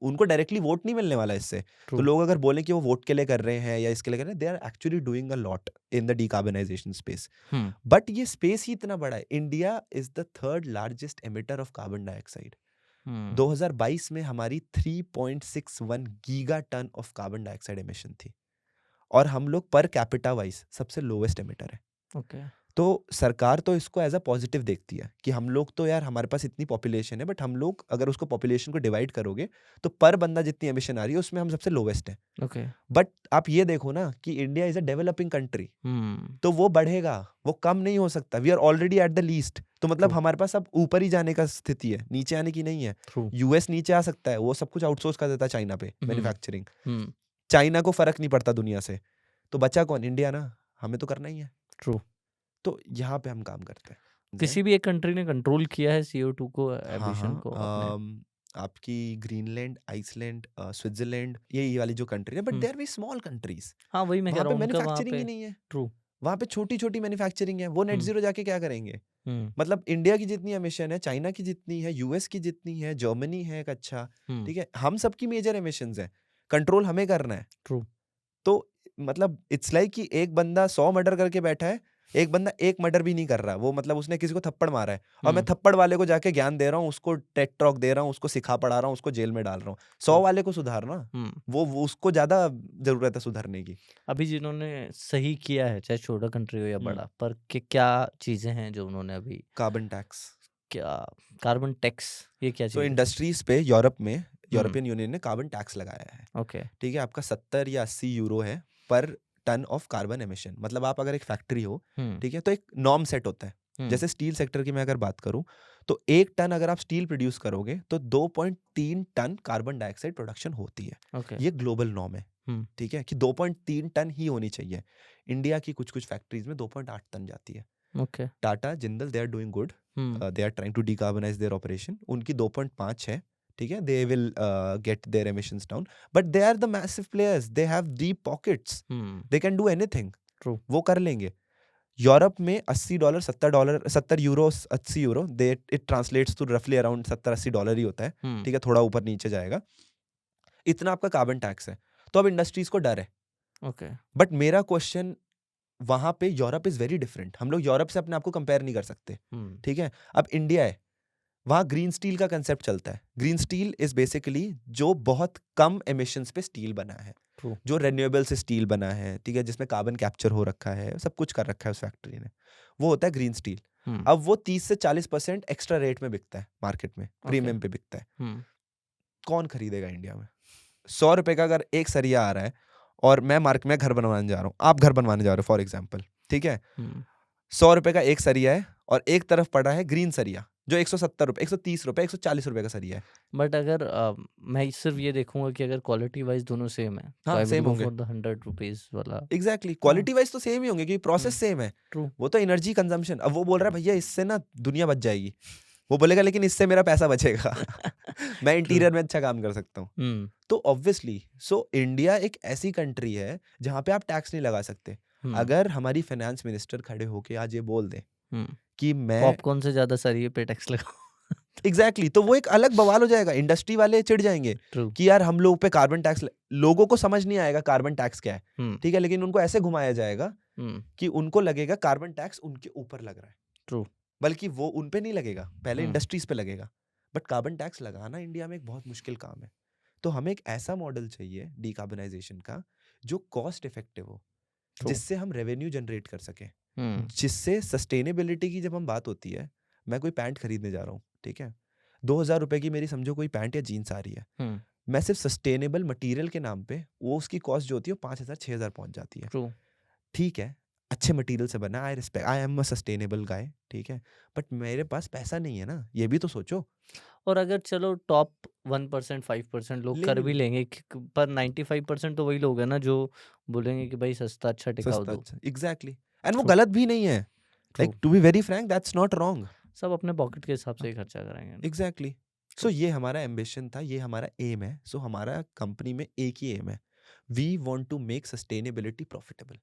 उनको डायरेक्टली वोट नहीं मिलने वाला इससे। तो ट्रू। लोग अगर बोलें कि वो वोट के लिए कर रहे हैं या इसके लिए कर रहे हैं, they are actually doing a lot in the decarbonisation space. But ये स्पेस ही इतना बड़ा है, India is the 3rd largest emitter of carbon dioxide. 2022 में हमारी 3.61 giga ton of carbon dioxide emission थी, और हम लोग पर कैपिटा वाइज सबसे लोवेस्ट एमिटर है। ओके। तो सरकार तो इसको एज अ पॉजिटिव देखती है कि हम लोग तो यार, हमारे पास इतनी पॉपुलेशन है, बट हम लोग अगर उसको पॉपुलेशन को डिवाइड करोगे तो पर बंदा जितनी एमिशन आ रही है उसमें हम सबसे लोवेस्ट हैं। ओके। बट आप ये देखो ना कि India is a developing country, तो वो बढ़ेगा, वो कम नहीं हो सकता। We are already at the least, तो मतलब True. हमारे पास अब ऊपर ही जाने का स्थिति है, नीचे आने की नहीं है। ट्रू। US नीचे आ सकता है, वो सब कुछ आउटसोर्स कर देता है चाइना पे, मैन्युफैक्चरिंग। चाइना को फर्क नहीं पड़ता दुनिया से, तो बचा कौन? इंडिया ना, हमें तो करना ही है। ट्रू। तो यहाँ पे हम काम करते हैं। किसी भी एक कंट्री ने कंट्रोल किया है CO2 को, एमिशन को अपने? आपकी ग्रीनलैंड, आइसलैंड, स्विट्जरलैंड, ये वाली जो कंट्री है, but they are very small countries. हाँ वही मैं कह वहाँ रहा पे हूँ उनका वहाँ मैन्युफैक्चरिंग पे। ही नहीं है, ट्रू। वहाँ पे छोटी छोटी मैन्युफैक्चरिंग है, वो नेट जीरो जाके क्या करेंगे? मतलब इंडिया की जितनी एमिशन है, चाइना की जितनी है, US की जितनी है, जर्मनी है एक अच्छा, ठीक है, हम सबकी मेजर एमिशंस है, कंट्रोल हमें करना है। ट्रू। तो मतलब इट्स लाइक कि एक बंदा 100 मर्डर करके बैठा है, एक बंदा एक मर्डर भी नहीं कर रहा, वो मतलब उसने किसी को थप्पड़ मारा है, और मैं थप्पड़ वाले को जाके ज्ञान दे रहा हूँ, उसको टेट टॉक दे रहा हूँ, उसको सिखा पढ़ा रहा हूँ, उसको जेल में डाल रहा हूँ। 100 वाले को सुधारना, वो उसको ज्यादा जरूरत है सुधरने की। अभी जिन्होंने सही किया है, चाहे छोटा कंट्री हो या बड़ा, पर क्या चीजें हैं जो उन्होंने अभी? कार्बन टैक्स, क्या कार्बन टैक्स, ये क्या तो चीज़ है? इंडस्ट्रीज पे यूरोप में यूरोपियन यूनियन ने कार्बन टैक्स लगाया है, ओके। ठीक है। आपका 70 या 80 यूरो है पर टन ऑफ कार्बन एमिशन। मतलब आप अगर एक फैक्ट्री हो, हम्म। ठीक है, तो एक नॉर्म सेट होता है। हम्म। जैसे स्टील सेक्टर की मैं अगर बात करूं, तो 1 टन अगर आप स्टील प्रोड्यूस करोगे तो 2.3 टन कार्बन डाइऑक्साइड प्रोडक्शन होती है। ओके। ये ग्लोबल नॉर्म है, हम्म। ठीक है, कि 2.3 टन ही होनी चाहिए। इंडिया की कुछ कुछ फैक्ट्रीज में 2.8 टन जाती है। Okay. Tata Jindal they are doing good, hmm. They are trying to decarbonise their operation. उनकी 2.5 है, ठीक है, they will get their emissions down. But they are the massive players, they have deep pockets, hmm. They can do anything, true. वो कर लेंगे। Europe में $80, $70, 70 euro, 80 euro, they it translates to रफली around $70-80 ही होता है, हम्म। ठीक है, थोड़ा ऊपर नीचे जाएगा। इतना आपका कार्बन टैक्स है। तो अब इंडस्ट्रीज को डर है। ओके। बट मेरा क्वेश्चन, वहां पे यूरोप इज वेरी डिफरेंट। हम लोग यूरोप से अपने आप को कंपेयर नहीं कर सकते, हम्म। ठीक है। अब इंडिया है, वहाँ ग्रीन स्टील का कंसेप्ट चलता है। ग्रीन स्टील इज बेसिकली जो बहुत कम एमिशंस पे स्टील बना है, ट्रू। जो रेन्यूएबल से स्टील बना है, ठीक है, जिसमें कार्बन कैप्चर हो रखा है, सब कुछ कर रखा है उस फैक्ट्री ने, वो होता है ग्रीन स्टील। हम्म। अब वो 30 से 40% एक्स्ट्रा रेट में बिकता है मार्केट में, प्रीमियम पे बिकता है। हम्म। कौन खरीदेगा इंडिया में? 100 रुपए का अगर एक सरिया आ रहा है, और मैं मार्केट में घर बनवाने जा रहा हूँ, आप घर बनवाने जा रहे हो फॉर एग्जाम्पल, ठीक है, हम्म। 100 रुपए का एक सरिया है, और एक तरफ पड़ा है ग्रीन सरिया जो 170 रुपए, 130 रुपए, 140 रुपए का सरिया है। बट अगर मैं सिर्फ ये देखूंगा कि अगर क्वालिटी वाइज दोनों सेम है तो हाँ, आई विल सेम गो होंगे। फॉर द 100 रुपीज वाला। एग्जैक्टली, हाँ। क्वालिटी वाइज तो सेम ही होंगे क्योंकि प्रोसेस सेम है। ट्रू। वो तो एनर्जी कंजम्पशन। अब वो बोल रहा है भैया इससे ना दुनिया बच जाएगी, वो बोलेगा लेकिन इससे मेरा पैसा बचेगा मैं इंटीरियर में अच्छा काम कर सकता हूँ। हम्म। तो ऑब्वियसली, सो इंडिया एक ऐसी कंट्री है जहाँ पे आप टैक्स नहीं लगा सकते। हम्म। अगर हमारी फाइनेंस मिनिस्टर खड़े होके आज ये बोल दे हम्म। कि मैं पॉपकॉर्न से ज्यादा सरिये पे टैक्स लगाओ। एग्जैक्टली तो वो एक अलग बवाल हो जाएगा। इंडस्ट्री वाले चिढ़ जाएंगे ट्रू। कि यार हम लोग पे कार्बन टैक्स, लोगों को समझ नहीं आएगा कार्बन टैक्स क्या है, हम्म। ठीक है, लेकिन उनको ऐसे घुमाया जाएगा हम्म। कि उनको लगेगा कार्बन टैक्स उनके ऊपर लग रहा है, ट्रू। बल्कि वो उन पे नहीं लगेगा, पहले हम्म। इंडस्ट्रीज पे लगेगा। बट कार्बन टैक्स लगाना इंडिया में एक बहुत मुश्किल काम है। तो हमें एक ऐसा मॉडल चाहिए डिकार्बनाइजेशन का जो कॉस्ट इफेक्टिव हो, True. जिससे हम रेवेन्यू जनरेट कर सकें, हम्म। जिससे सस्टेनेबिलिटी की जब हम बात होती है, मैं कोई पैंट खरीदने जा रहा हूँ, ठीक है, 2,000 रुपए की मेरी समझो कोई पैंट या जीन्स आ रही है, हम्म। मैं सिर्फ सस्टेनेबल मटेरियल के नाम पे वो उसकी कॉस्ट जो होती है वो 5,000-6,000 पहुंच जाती है। ट्रू। ठीक है, अच्छे मटेरियल से बना, I respect, I am a sustainable guy, ठीक है, बट मेरे पास पैसा नहीं है ना, ये भी तो सोचो। और अगर चलो टॉप 1% 5% लोग ले कर भी भी ले, लेंगे पर 95% तो वही लोग हैं ना जो बोलेंगे कि भाई सस्ता अच्छा टिकाऊ सस्ता दो। अच्छा, एग्जैक्टली, एंड वो ट्रू। गलत भी नहीं है। True. Like to be very frank, that's not wrong. सब अपने पॉकेट के हिसाब से ही खर्चा कराएंगे ना। एग्जैक्टली। So true. ये हमारा एम्बिशन था, ये हमारा एम है। सो हमारा कंपनी में एक ही एम है, we want to make sustainability profitable,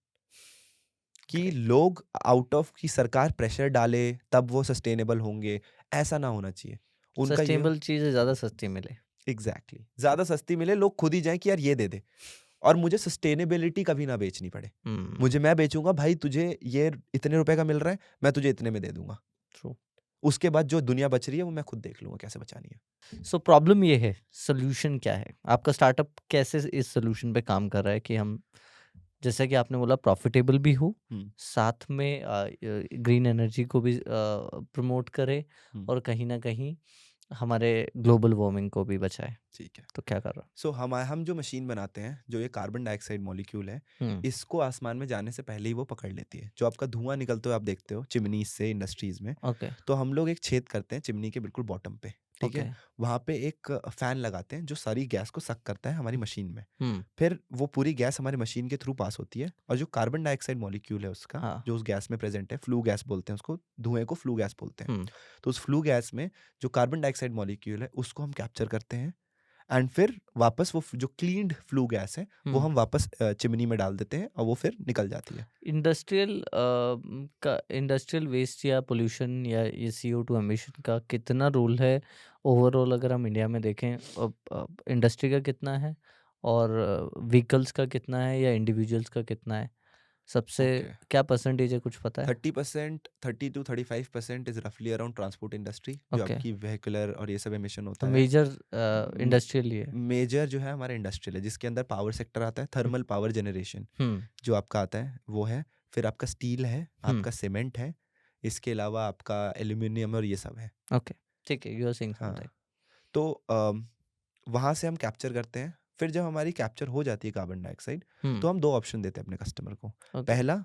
कि Great. लोग आउट ऑफ की सरकार प्रेशर डाले तब वो सस्टेनेबल होंगे, ऐसा ना होना चाहिए। उनका ये सस्टेनेबल चीज़ें ज़्यादा सस्ती मिले। एग्जैक्टली ज्यादा सस्ती मिले, लोग खुद ही जाएं कि यार ये दे दे, और मुझे सस्टेनेबिलिटी कभी ना बेचनी पड़े। मुझे, मैं बेचूंगा भाई, तुझे ये इतने रुपए का मिल रहा है, मैं तुझे इतने में दे दूंगा। ट्रू। उसके बाद जो दुनिया बच रही है वो मैं खुद देख लूंगा कैसे बचानी है। सो प्रॉब्लम ये है, सोल्यूशन क्या है? आपका स्टार्टअप कैसे इस सोल्यूशन पे काम कर रहा है कि हम, जैसा कि आपने बोला, प्रॉफिटेबल भी हो, साथ में ग्रीन एनर्जी को भी प्रमोट करे और कहीं ना कहीं हमारे ग्लोबल वार्मिंग को भी बचाए। ठीक है, तो क्या कर रहा? सो हम जो मशीन बनाते हैं, जो ये कार्बन डाइऑक्साइड मॉलिक्यूल है, हम्म। इसको आसमान में जाने से पहले ही वो पकड़ लेती है। जो आपका धुआं निकलता है आप देखते हो चिमनीज से इंडस्ट्रीज में, ओके। तो हम लोग एक छेद करते हैं चिमनी के बिल्कुल बॉटम पे, ठीक ओके। है, वहाँ पे एक फैन लगाते हैं जो सारी गैस को सक करता है हमारी मशीन में। हम्म। फिर वो पूरी गैस हमारी मशीन के थ्रू पास होती है, और जो कार्बन डाइऑक्साइड मॉलिक्यूल है उसका, हाँ। जो उस गैस में प्रेजेंट है, फ्लू गैस बोलते हैं उसको, धुएं को फ्लू गैस बोलते हैं। हम्म। तो उस फ्लू गैस में जो कार्बन डाइऑक्साइड मॉलिक्यूल है उसको हम कैप्चर करते हैं, एंड फिर वापस वो जो क्लीन्ड फ्लू गैस है वो हम वापस चिमनी में डाल देते हैं, और वो फिर निकल जाती है। इंडस्ट्रियल वेस्ट या पोल्यूशन या ये CO2 एमिशन का कितना रोल है ओवरऑल? अगर हम इंडिया में देखें, इंडस्ट्री का कितना है और व्हीकल्स का कितना है या इंडिविजुअल्स का कितना है? सबसे क्या परसेंटेज है, कुछ पता है? 30%, 30 to 35% इज रफली अराउंड ट्रांसपोर्ट इंडस्ट्री, जो ओके। आपकी व्हीकुलर और ये सब एमिशन होता तो है। मेजर इंडस्ट्रियल ही है। मेजर जो है हमारा इंडस्ट्रियल है, जिसके अंदर पावर सेक्टर आता है, थर्मल पावर जनरेशन हम्म। जो आपका आता है वो है, फिर आपका स्टील है, आपका सीमेंट है, इसके अलावा आपका एल्यूमिनियम और ये सब है। ओके, ठीक है, यू आर सेइंग हाँ, समथिंग। तो वहाँ से हम कैप्चर करते हैं। फिर जब हमारी कैप्चर हो जाती है कार्बन डाइऑक्साइड, हुँ, तो हम 2 ऑप्शन देते हैं अपने कस्टमर को। ओके, पहला,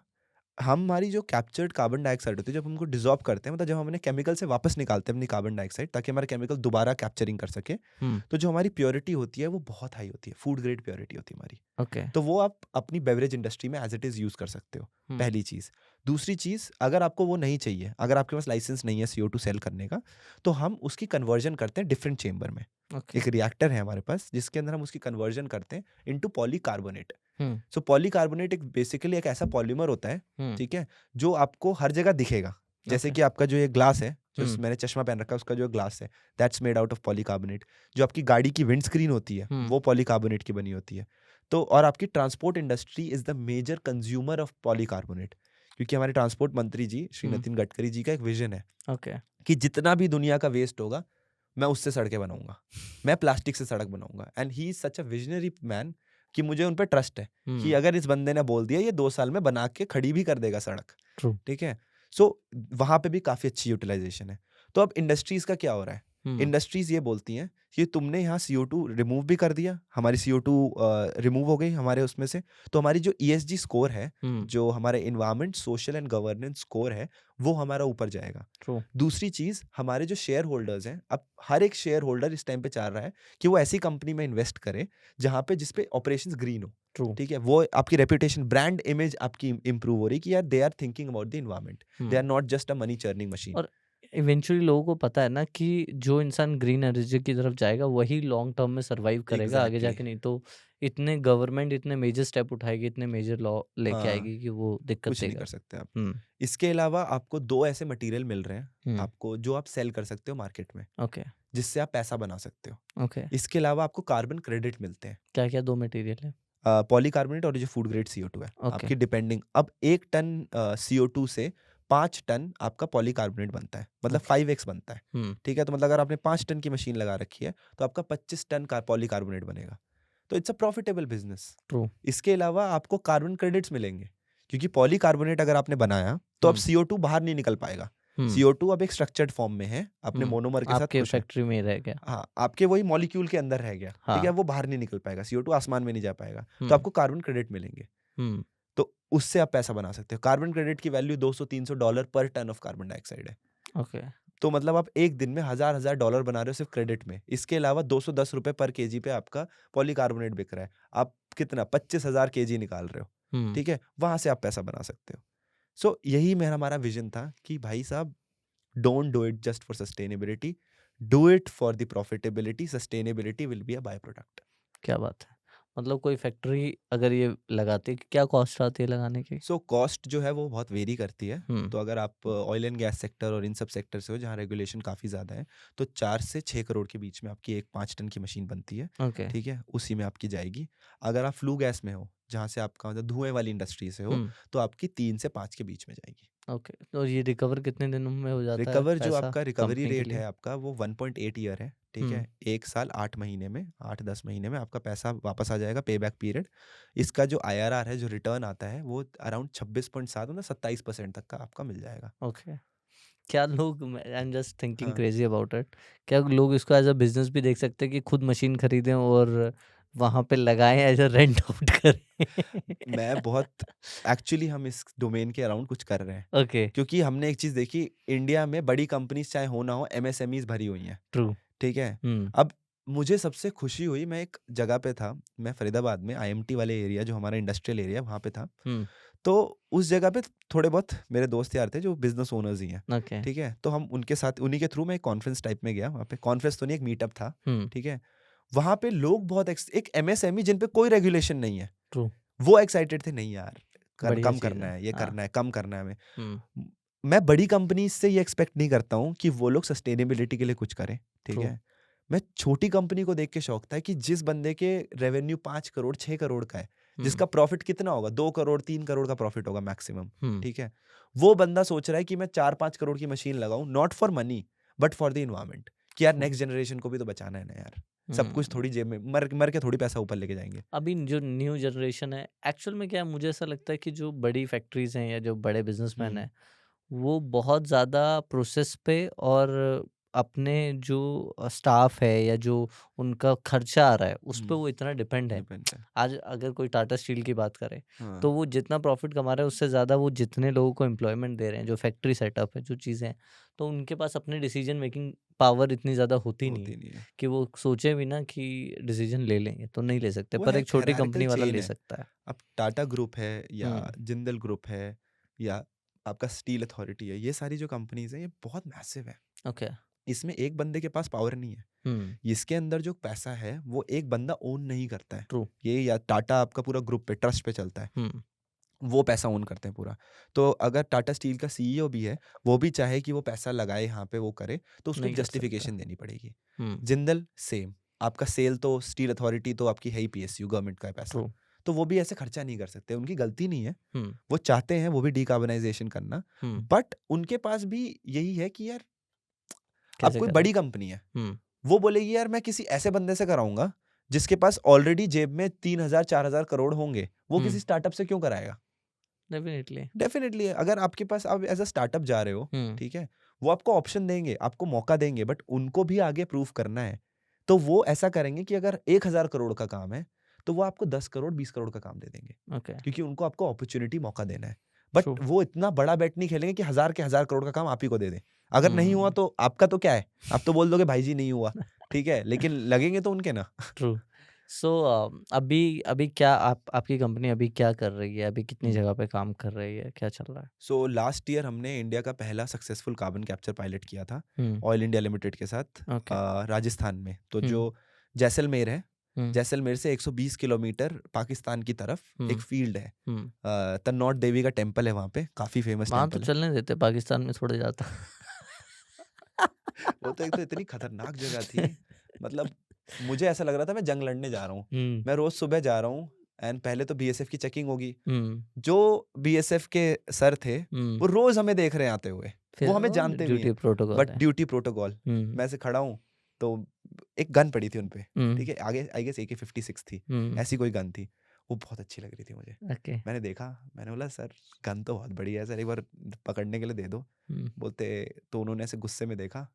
हमारी जो कैप्चर्ड कार्बन डाइऑक्साइड होती है, जब हम उनको डिसॉल्व करते हैं, मतलब जब हम उन्हें केमिकल से वापस निकालते हैं अपनी कार्बन डाइऑक्साइड, ताकि हमारा केमिकल दोबारा कैप्चरिंग कर सके, हुँ, तो जो हमारी प्योरिटी होती है वो बहुत हाई होती है, फूड ग्रेड प्योरिटी होती है हमारी। ओके, तो वो आप अपनी बेवरेज इंडस्ट्री में एज इट इज़ यूज़ कर सकते हो, हुँ, पहली चीज़। दूसरी चीज़, अगर आपको वो नहीं चाहिए, अगर आपके पास लाइसेंस नहीं है CO2 सेल करने का, तो हम उसकी कन्वर्जन करते हैं डिफरेंट चेंबर में। ओके, एक रिएक्टर है हमारे पास, जिसके अंदर हम उसकी कन्वर्जन करते हैं इनटू पॉलीकार्बोनेट। हुँ, सो पॉलीकार्बोनेट एक बेसिकली एक ऐसा पॉलीमर होता है, हुँ, ठीक है, जो आपको हर जगह दिखेगा। जैसे ओके, कि आपका जो ये ग्लास है, जो हुँ, मैंने चश्मा पहन रखा है, उसका जो ग्लास है, that's made out of polycarbonate. जो आपकी गाड़ी की विंड स्क्रीन होती है, हुँ, वो पॉलीकार्बोनेट की बनी होती है। तो और आपकी transport industry is the major consumer of polycarbonate, क्योंकि हमारे ट्रांसपोर्ट मंत्री जी श्री हुँ, नितिन गडकरी जी का एक विजन है ओके, कि जितना भी दुनिया का वेस्ट होगा, मैं उससे सड़कें बनाऊंगा, मैं प्लास्टिक से सड़क बनाऊंगा। And he is such a visionary man कि मुझे उन पर ट्रस्ट है कि हुँ, अगर इस बंदे ने बोल दिया, ये 2 साल में बना के खड़ी भी कर देगा सड़क। ट्रू, ठीक है। सो वहाँ पे भी काफ़ी अच्छी यूटिलाइजेशन है। तो अब इंडस्ट्रीज़ का क्या हो रहा है? हुँ, इंडस्ट्रीज़ ये बोलती हैं कि तुमने यहाँ CO2 रिमूव भी कर दिया, हमारी CO2 रिमूव हो गई हमारे उसमें से, तो हमारी जो ESG स्कोर है, हुँ, जो हमारे environment, social and governance score है, वो हमारा ऊपर जाएगा। ट्रू, दूसरी चीज़, हमारे जो शेयर होल्डर्स हैं, अब हर एक शेयर होल्डर इस टाइम पे चाह रहा है कि वो ऐसी कंपनी में इन्वेस्ट करे जहाँ पे जिस पे ऑपरेशंस ग्रीन हो। ट्रू, ठीक है, वो आपकी रेपुटेशन, ब्रांड इमेज आपकी इंप्रूव हो रही है कि यार they are thinking about the environment, they are hmm. Not just a money churning machine. और इवेंचुअली लोगों को पता है ना कि जो इंसान ग्रीन एनर्जी की तरफ जाएगा वही लॉन्ग टर्म में सरवाइव करेगा आगे एग्जैक्टली। जाके, नहीं तो इतने गवर्नमेंट इतने मेजर स्टेप उठाएगी, इतने मेजर लॉ लेके हाँ, आएगी कि वो दिक्कत कुछ नहीं देगा। कर सकते आप। हुँ, इसके अलावा आपको 2 ऐसे मटेरियल मिल रहे हैं हुँ, आपको, जो आप सेल कर सकते हो मार्केट में, ओके, जिससे आप पैसा बना सकते हो। ओके। इसके अलावा आपको कार्बन क्रेडिट मिलते हैं। क्या-क्या 2 मटेरियल है? पॉलीकार्बोनेट और जो फूड ग्रेड CO2 है, ओके, आपकी डिपेंडिंग, अब 1 टन CO2 से 5 टन आपका पॉलीकार्बोनेट बनता है, मतलब ओके। 5x बनता है। हुँ, ठीक है, तो मतलब अगर आपने 5 टन की मशीन लगा रखी है, तो आपका 25 टन का पॉलीकार्बोनेट बनेगा। तो it's a profitable business. True. इसके अलावा आपको कार्बन क्रेडिट्स मिलेंगे, क्योंकि पॉलीकार्बोनेट अगर आपने बनाया, तो अब हुँ, CO2 बाहर नहीं निकल पाएगा। हुँ, CO2 अब एक स्ट्रक्चर्ड फॉर्म में है, अपने हुँ। मोनोमर के साथ आपके खुश है। फैक्ट्री में ही रह गया। हाँ, आपके वही मॉलिक्यूल के अंदर रह गया, ठीक है? हाँ, वो बाहर नहीं निकल पाएगा, CO2 आसमान में नहीं जा पाएगा, तो हुँ, आपको कार्बन क्रेडिट मिलेंगे। हुँ, तो उससे आप पैसा बना सकते हो। कार्बन क्रेडिट की वैल्यू $200-300 पर टन ऑफ कार्बन डाइऑक्साइड है। ओके, तो मतलब आप एक दिन में हज़ार-हज़ार डॉलर बना रहे हो सिर्फ क्रेडिट में। इसके अलावा ₹210 पर केजी पे आपका पॉलीकार्बोनेट बिक रहा है। आप कितना 25,000 केजी निकाल रहे हो, हुँ। ठीक है? वहाँ से आप पैसा बना सकते हो। सो यही मेरा हमारा विज़न था कि भाई साहब, don't do it just for sustainability, do it for the profitability, sustainability will be a by product. क्या बात है! मतलब कोई फैक्ट्री अगर ये लगाती है, क्या कॉस्ट आती है लगाने की? सो कॉस्ट जो है वो बहुत वेरी करती है। हुँ, तो अगर आप ऑयल एंड गैस सेक्टर और इन सब सेक्टर से हो जहाँ रेगुलेशन काफ़ी ज़्यादा है, तो 4 से 6 करोड़ के बीच में आपकी एक 5 टन की मशीन बनती है। ओके, ठीक है, उसी में आपकी जाएगी। अगर आप फ्लू गैस में हो, जहाँ से आपका मतलब धुएं वाली इंडस्ट्री से हो, हुँ, तो आपकी 3 से 5 के बीच में जाएगी। ओके। तो ये रिकवर कितने दिनों में हो जाता है रिकवर जो पैसा आपका रिकवरी कंपनी के रेट लिए? है आपका, वो 1.8 ईयर है। ठीक हुँ, है, 1 साल 8 महीने में, 8-10 महीने में आपका पैसा वापस आ जाएगा, पे बैक पीरियड। इसका जो IRR है, जो रिटर्न आता है, वो अराउंड 26.7 मतलब 27% तक का आपका मिल जाएगा। ओके। क्या लोग, आई एम जस्ट थिंकिंग हाँ, क्रेज़ी अबाउट इट, क्या लोग इसको एज़ अ बिज़नेस भी देख सकते हैं कि खुद मशीन खरीदें और वहाँ पे लगाएँ, एज़ अ रेंट आउट करें? मैं बहुत एक्चुअली हम इस डोमेन के अराउंड कुछ कर रहे हैं, ओके, क्योंकि हमने एक चीज़ देखी, इंडिया में बड़ी कंपनीज़ चाहे हो ना हो, MSMEज़ भरी हुई हैं, ट्रू। ठीक है? हुँ, अब मुझे सबसे खुशी हुई, मैं एक जगह पे था, मैं फरीदाबाद में IMT वाले एरिया, जो हमारा इंडस्ट्रियल एरिया है, वहाँ पे था। हुँ, तो उस जगह पे थोड़े बहुत मेरे दोस्त यार थे जो बिज़नेस ओनर्स ही हैं, ओके, ठीक है? तो हम उनके साथ, उन्हीं के थ्रू मैं एक कॉन्फ्रेंस टाइप में गया वहाँ पे, कॉन्फ्रेंस तो नहीं, एक मीटअप था, हुँ, ठीक है? वहाँ पे लोग बहुत एक MSME जिन पे कोई रेगुलेशन नहीं है, ट्रू, वो एक्साइटेड थे, नहीं यार, बढ़िया कम चीज़ करना है। है, ये हाँ, करना है, कम करना है हमें। हुँ, म मैं बड़ी कंपनीज़ से ये एक्सपेक्ट नहीं करता हूँ कि वो लोग सस्टेनेबिलिटी के लिए कुछ करें, ठीक ट्रू, है? मैं छोटी कंपनी को देख के शौक था कि जिस बंदे के रेवेन्यू 5 करोड़, 6 करोड़ का है, हुँ, जिसका प्रॉफ़िट कितना होगा, 2 करोड़, 3 करोड़ का प्रॉफ़िट होगा मैक्सिमम, हुँ, ठीक है? वो बंदा सोच रहा है कि मैं 4-5 करोड़ की मशीन लगाऊँ, not for money, but for the environment, कि यार ट्रू, नेक्स्ट जनरेशन को भी तो बचाना है ना यार। सब कुछ हुँ। थोड़ी जेब में मर मर के थोड़ी पैसा ऊपर लेके जाएँगे। अभी जो न्यू जनरेशन है, एक्चुअल में क्या है, मुझे ऐसा लगता है कि जो बड़ी फैक्ट्रीज़ हैं या जो बड़े बिज़नेसमैन हुँ, हैं, वो बहुत ज़्यादा प्रोसेस पे और अपने जो स्टाफ है या जो उनका खर्चा आ रहा है उस पे वो इतना डिपेंड है। डिपेंड है। आज अगर कोई टाटा स्टील की बात करें हाँ, तो वो जितना प्रॉफिट कमा रहा है उससे ज़्यादा वो जितने लोगों को एम्प्लॉयमेंट दे रहे हैं, जो फैक्ट्री सेटअप है, जो चीज़ें हैं, तो उनके पास अपनी डिसीजन मेकिंग पावर इतनी ज़्यादा होती नहीं होती है नहीं है। कि वो सोचे भी ना कि डिसीजन ले लेंगे, तो नहीं ले सकते, वो पर है एक छोटी हायरार्किकल कंपनी वाला चेन ले है। सकता है। अब टाटा ग्रुप है या हुँ, जिंदल ग्रुप है या आपका स्टील अथॉरिटी है, ये सारी जो कंपनीज हैं ये बहुत मैसिव है। ओके। इसमें एक बंदे के पास पावर नहीं है। हुँ, इसके अंदर जो पैसा है वो एक बंदा ओन नहीं करता है। ट्रू। ये या टाटा आपका पूरा ग्रुप पे ट्रस्ट पे चलता है, हुँ, वो पैसा ओन करते हैं पूरा। तो अगर टाटा स्टील का सीईओ भी है, वो भी चाहे कि वो पैसा लगाए यहाँ पे वो करे, तो उसको एक नहीं कर सकता। जस्टिफिकेशन देनी पड़ेगी। हुँ, जिंदल सेम, आपका सेल तो स्टील अथॉरिटी तो आपकी है ही पीएसयू, गवर्नमेंट का है पैसा। ट्रू। तो वो भी ऐसे खर्चा नहीं कर सकते, उनकी गलती नहीं है। हुँ, वो चाहते हैं वो भी डिकार्बनाइजेशन करना, हुँ, बट उनके पास भी यही है कि यार अब कैसे कोई करें? बड़ी कंपनी है, हुँ, वो बोलेगी यार मैं किसी ऐसे बंदे से कराऊंगा जिसके पास ऑलरेडी जेब में 3,000 4,000 करोड़ होंगे, वो हुँ, किसी स्टार्टअप से क्यों कराएगा? डेफ़िनिटली। डेफिनेटली अगर आपके पास आप एज अ स्टार्टअप जा रहे हो, हुँ, ठीक है, वो आपको ऑप्शन देंगे, आपको मौका देंगे, बट उनको भी आगे प्रूफ करना है। तो वो ऐसा करेंगे कि अगर 1,000 करोड़ का काम है तो वो आपको 10 करोड़ 20 करोड़ का काम दे देंगे, ओके, क्योंकि उनको आपको अपॉर्चुनिटी मौका देना है। But true. वो इतना बड़ा बेट नहीं खेलेंगे कि 1,000 के 1,000 करोड़ का काम आप ही को दे दें। अगर नहीं हुआ हुँ, तो आपका तो क्या है, आप तो बोल दोगे भाई जी नहीं हुआ, ठीक है, लेकिन लगेंगे तो उनके ना। ट्रू। सो अभी अभी क्या आपकी कंपनी अभी क्या कर रही है? अभी कितनी जगह पे काम कर रही है? क्या चल रहा है? सो लास्ट ईयर हमने इंडिया का पहला सक्सेसफुल कार्बन कैप्चर पायलट किया था हुँ, ऑयल इंडिया लिमिटेड के साथ, ओके। राजस्थान में। तो हुँ, जो जैसलमेर है, हुँ, जैसलमेर से 120 किलोमीटर पाकिस्तान की तरफ एक हुँ, फील्ड है, हुँ। तन्नौट देवी का टेम्पल है वहाँ पे, काफ़ी फेमस वहाँ तो टेम्पल है। चलने देते, पाकिस्तान में थोड़े जाता। वो तो एक तो इतनी खतरनाक जगह थी, मतलब मुझे ऐसा लग रहा था मैं जंग लड़ने जा रहा हूँ। हुँ, मैं रोज़ सुबह जा रहा हूँ एंड पहले तो बीएसएफ की चेकिंग होगी। हुँ, जो बीएसएफ के सर थे, हुँ। वो रोज़ हमें देख रहे हैं आते हुए। वो फिर हमें वो जानते भी हैं, ड्यूटी प्रोटोकॉल बट है। Duty protocol. हुँ, मैं ऐसे खड़ा हूँ, तो एक गन पड़ी थी उन पे, हुँ, ठीक है? आगे आई गेस AK-56 थी, हुँ, ऐसी कोई गन थी। वो बहुत अच्छी लग रही थी मुझे। ओके। मैंने देखा, मैंने बोला, "सर, गन तो बहुत बढ़िया है सर, एक बार पकड़ने के लिए दे दो।" हुँ, बोलते, तो उन्होंने ऐसे गुस्से में देखा,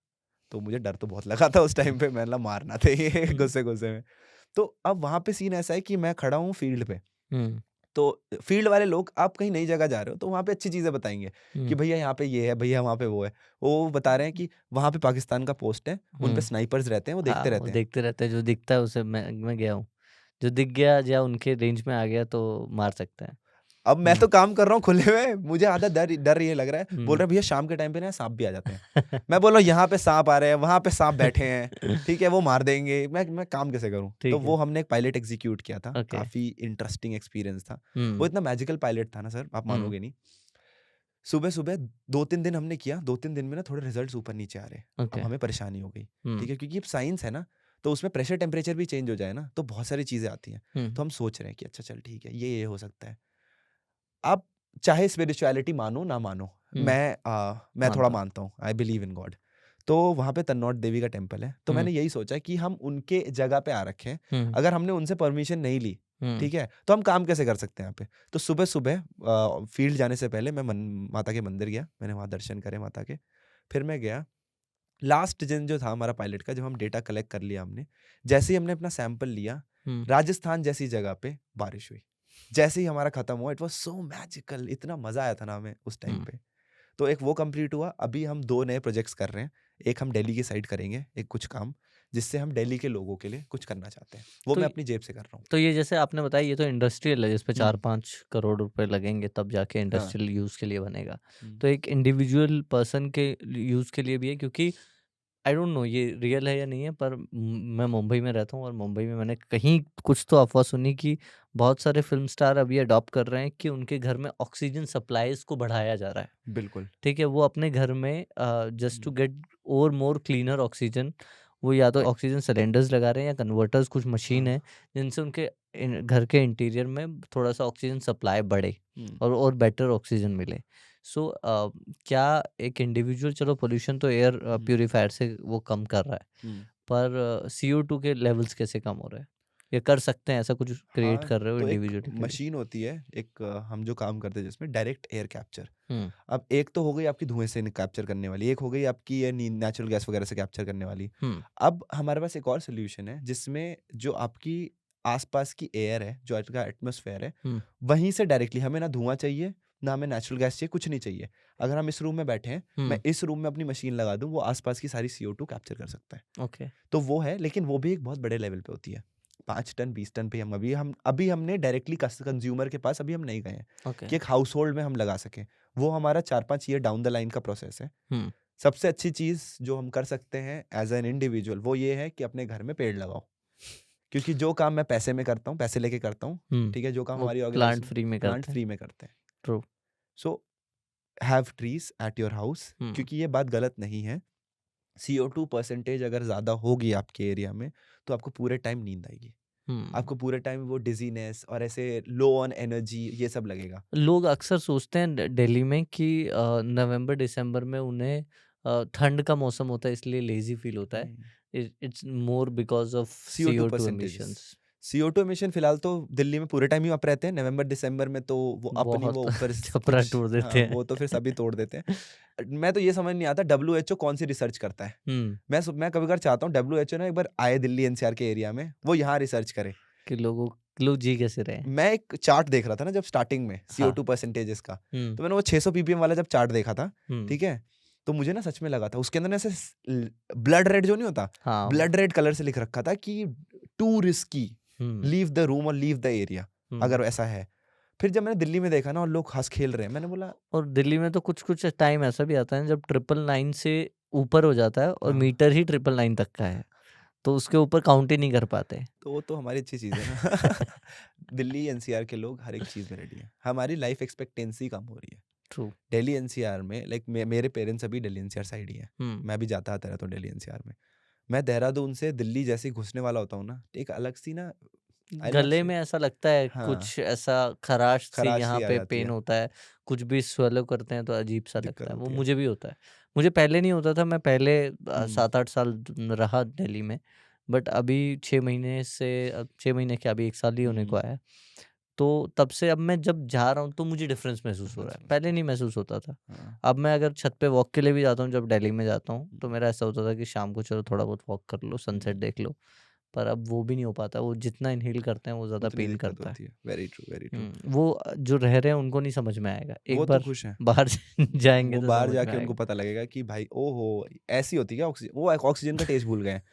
तो मुझे डर तो बहुत लगा था उस टाइम पे, मैंने बोला मारना थे ये हुँ, गुस्से-गुस्से में। तो अब वहाँ पे सीन ऐसा है कि मैं खड़ा हूँ फील्ड पे, हुँ, तो फील्ड वाले लोग, आप कहीं नई जगह जा रहे हो तो वहाँ पे अच्छी चीज़ें बताएँगे कि हुँ, भैया यहाँ पे ये है, भैया वहाँ पे वो है। वो बता रहे हैं कि वहाँ पे पाकिस्तान का पोस्ट है, उन पे हुँ। स्नाइपर्स रहते हैं, वो हाँ, देखते वो रहते हैं। देखते रहते हैं, जो दिखता है उसे मैं गया हूँ। जो दिख गया या उनके रेंज में आ गया तो मार सकते हैं। अब मैं हुँ, तो काम कर रहा हूँ खुले में, मुझे आधा डर डर ये लग रहा है, बोल हुँ। रहे हैं भैया शाम के टाइम पे ना साँप भी आ जाते हैं। मैं बोल रहा हूँ यहाँ पे साँप आ रहे हैं, वहाँ पे साँप बैठे हैं, ठीक है, वो मार देंगे, मैं काम कैसे करूँ? तो ठीक वो है, हमने एक पायलट एग्ज़ीक्यूट किया था, ओके। काफ़ी इंटरेस्टिंग एक्सपीरियंस था। वो हुँ, इतना मैजिकल पायलट था ना सर, आप हुँ, मानोगे नहीं। सुबह-सुबह 2-3 दिन हमने किया, 2-3 दिन में ना थोड़े रिज़ल्ट्स ऊपर-नीचे आ रहे हैं। अब ओके। हमें परेशानी हो गई, हुँ, ठीक है? क्योंकि अब साइंस है ना, तो उसमें प्रेशर टेम्परेचर भी चेंज हो जाए ना, तो बहुत सारी चीज़ें आती हैं। हुँ, तो हम सोच रहे हैं कि अच्छा चल ठीक है, ये हो सकता है। आप चाहे स्पिरिचुअलिटी मानो ना मानो, हुँ, मैं थोड़ा मानता हूँ। मानता हूँ, आई बिलीव इन गॉड। तो वहाँ पे तन्नौट देवी का टेम्पल है, तो हुँ, मैंने यही सोचा कि हम उनके जगह पे आ रखे हैं, हुँ, अगर हमने उनसे परमिशन नहीं ली, हुँ, ठीक है, तो हम काम कैसे कर सकते हैं यहाँ पे? तो सुबह-सुबह फील्ड जाने से पहले मैं माता के मंदिर गया, मैंने वहाँ दर्शन करे माता के। फिर मैं गया, लास्ट दिन जो था हमारा पायलट का, जब हम डेटा कलेक्ट कर लिया हमने, जैसे ही हमने अपना सैंपल लिया, हुँ। राजस्थान जैसी जगह पे बारिश हुई। जैसे ही हमारा खत्म हुआ, इट वाज़ सो मैजिकल, इतना मज़ा आया था ना हमें उस टाइम हुँ। पे। तो एक वो कंप्लीट हुआ, अभी हम 2 नए प्रोजेक्ट्स कर रहे हैं। एक हम दिल्ली की साइड करेंगे, एक कुछ काम, जिससे हम दिल्ली के लोगों के लिए कुछ करना चाहते हैं। वो तो मैं अपनी जेब से कर रहा हूँ। तो ये जैसे आपने बताया ये तो इंडस्ट्रियल है, जिस पे हुँ, 4-5 करोड़ रुपए लगेंगे तब जाके हाँ। इंडस्ट्रियल यूज़ के लिए बनेगा। हुँ, तो एक इंडिविजुअल पर्सन के यूज़ के लिए भी है, क्योंकि आई डोंट नो ये रियल है या नहीं है, पर मैं मुंबई में रहता हूँ और मुंबई में मैंने कहीं कुछ तो अफ़वाह सुनी कि बहुत सारे फ़िल्म स्टार अभी अडॉप्ट कर रहे हैं कि उनके घर में ऑक्सीजन सप्लाइज़ को बढ़ाया जा रहा है। बिल्कुल। ठीक है? वो अपने घर में जस्ट टू हुँ, गेट और मोर क्लीनर ऑक्सीजन, वो या तो ऑक्सीजन सिलेंडर्स लगा रहे हैं या कन्वर्टर्स, कुछ मशीन हाँ। है जिनसे उनके घर के इंटीरियर में थोड़ा सा ऑक्सीजन सप्लाई बढ़े हुँ, और बेटर ऑक्सीजन मिले। सो क्या एक इंडिविजुअल, चलो पोल्यूशन तो एयर हुँ, प्यूरिफायर से वो कम कर रहा है, हुँ। पर CO2 के लेवल्स कैसे कम हो रहे हैं? या कर सकते हैं, ऐसा कुछ क्रिएट हाँ, कर रहे हो तो एक इंडिविजुअली के लिए? मशीन होती है, एक हम जो काम करते हैं जिसमें डायरेक्ट एयर कैप्चर। हुँ, अब एक तो हो गई आपकी धुएँ से कैप्चर करने वाली, एक हो गई आपकी ये नी नेचुरल गैस वगैरह से कैप्चर करने वाली। हुँ, अब हमारे पास एक और सॉल्यूशन है जिसमें जो आपकी आस-पास की एयर है, जो आपका एटमॉस्फेयर है, हुँ, वहीं से डायरेक्टली हमें ना धुआँ चाहिए, ना हमें नेचुरल गैस चाहिए, कुछ नहीं चाहिए। अगर हम इस रूम में बैठे हैं, मैं हुँ, इस रूम में अपनी मशीन लगा दूँ, वो आस-पास की सारी CO2 कैप्चर कर सकता है। ओके, तो वो है, लेकिन वो भी एक बहुत बड़े लेवल पे होती है। 5 टन, 20 टन पे हम अभी हमने डायरेक्टली कंज्यूमर के पास अभी हम नहीं गए हैं ओके, कि एक हाउसहोल्ड में हम लगा सकें। वो हमारा 4-5 ईयर डाउन द लाइन का प्रोसेस है। हुँ, सबसे अच्छी चीज़ जो हम कर सकते हैं एज़ एन इंडिविजुअल वो ये है कि अपने घर में पेड़ लगाओ। क्योंकि जो काम मैं पैसे में करता हूँ, पैसे लेके करता हूँ, हुँ, ठीक है? जो काम वो हमारी प्लांट ऑर्गेनाइज़ेशन फ्री में प्लांट करते हैं, फ्री में करते हैं। True, so have trees at your house, hmm, क्योंकि ये बात गलत नहीं है। CO2 परसेंटेज अगर ज़्यादा होगी आपके एरिया में, तो आपको पूरे टाइम नींद आएगी। हुँ। आपको पूरे टाइम वो डिज़ीनेस और ऐसे लो ऑन एनर्जी ये सब लगेगा। लोग अक्सर सोचते हैं दिल्ली में कि नवंबर दिसंबर में उन्हें ठंड का मौसम होता है इसलिए लेजी फील होता है। नहीं, it's more because of CO2 CO2 percentages. Emissions. CO2 emission फिलहाल तो दिल्ली में पूरे टाइम ही अप रहते हैं। नवंबर दिसंबर में तो वो अप नहीं, बहुत वो ऊपर छपरा कुछ, तोड़ हाँ, देते हैं। वो तो फिर सभी तोड़ देते हैं। मैं तो ये समझ नहीं आता WHO कौन सी रिसर्च करता है। हम्म, मैं कभी-कभार चाहता हूँ WHO ना एक बार आए दिल्ली NCR के एरिया में, वो यहाँ रिसर्च करे। कि लोग जी कैसे रहे। मैं एक चार्ट देख रहा था ना जब स्टार्टिंग में हाँ। CO2 परसेंटेजेस का, हम्म, तो मैंने वो 600 ppm वाला जब चार्ट देखा था, हम्म, ठीक है? तो मुझे ना सच में लगा था उसके अंदर ना ऐसे ब्लड रेड जो नहीं होता, हाँ। ब्लड रेड कलर से लिख रखा था कि to risky, hmm, leave the room और लीव द एरिया, हम्म। अगर ऐसा है। फिर जब मैंने दिल्ली में देखा ना और लोग हँस खेल रहे हैं, मैंने बोला और दिल्ली में तो कुछ कुछ टाइम ऐसा भी आता है जब 999 से ऊपर हो जाता है और हाँ, मीटर ही 999 तक का है, तो उसके ऊपर काउंट ही नहीं कर पाते। तो वो तो हमारी अच्छी चीज़ है ना। दिल्ली NCR के लोग हर एक चीज़ में रेडी हैं। हमारी लाइफ एक्सपेक्टेंसी कम हो रही है। ट्रू। दिल्ली NCR में लाइक मेरे पेरेंट्स अभी दिल्ली NCR साइड ही हैं। हम्म, मैं भी जाता आता रहता हूँ दिल्ली NCR में। मैं देहरादून से दिल्ली जैसे ही घुसने वाला होता हूँ ना, एक अलग सी ना, आई नॉट गले से, में ऐसा लगता है हाँ, कुछ ऐसा खराश सी खराश यहाँ सी आ पे जाती पेन है, होता है, कुछ भी स्वेलो करते हैं तो अजीब सा दिक्कत लगता है, वो होती है। मुझे भी होता है। मुझे पहले नहीं होता था, मैं पहले हुँ, 7-8 साल रहा दिल्ली में, बट अभी 6 महीने से 6 महीने क्या, अभी 1 साल ही होने को हुँ, आया है। तो तब से अब मैं जब जा रहा हूँ तो मुझे डिफरेंस महसूस हो रहा डिफरेंस है, महसूस पहले नहीं होता है। महसूस होता था। हाँ, अब मैं अगर छत पे वॉक के लिए भी जाता हूँ जब दिल्ली में जाता हूँ, तो हुँ, मेरा ऐसा होता था कि शाम को चलो थोड़ा बहुत वॉक कर लो, सनसेट हुँ, देख लो, पर अब वो भी नहीं हो पाता, वो जितना इनहेल करते हैं वो ज़्यादा उतनी पेन दिक्कत करता है। होती है। Very true, very true. वो जो रह रहे हैं उनको नहीं समझ में आएगा, वो एक तो बार खुश हैं। बाहर जाएँगे वो तो बाहर समझ में जाके उनको आएगा। पता लगेगा कि भाई ओहो! ऐसी होती है क्या ऑक्सीजन? वो ऑक्सीजन का टेस्ट भूल गए हैं।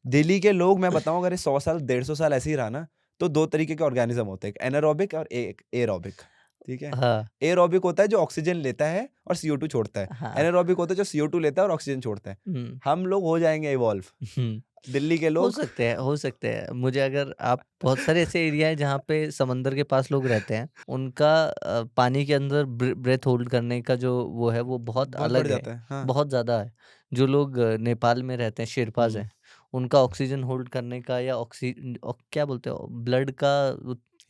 दिल्ली के लोग, मैं बताऊँ, अगर ये 100 साल, 150 साल ऐसे ही रहा ना, तो 2 तरीके के ऑर्गेनिज़्म होते हैं, एक एनारोबिक और एक एरोबिक, ठीक है? हाँ, एरोबिक होता है जो ऑक्सीजन लेता है और CO2 छोड़ता है। हाँ, एनारोबिक होता है जो CO2 लेता है और ऑक्सीजन छोड़ता है। हुँ, हम लोग हो जाएँगे इवॉल्व। हुँ। दिल्ली के हो लोग सकते हैं, हो सकते हैं। मुझे अगर आप बहुत सारे ऐसे एरिया हैं जहाँ पे समंदर के पास लोग रहते हैं, उनका पानी के अंदर ब्रेथ होल्ड करने का जो वो है, वो बहुत बहुत बढ़ अलग है, जाता है। हाँ। बहुत ज़्यादा है। जो लोग नेपाल में रहते हैं, शेरपाज़ हुँ, हैं, उनका ऑक्सीजन होल्ड करने का या क्या बोलते हो, ब्लड का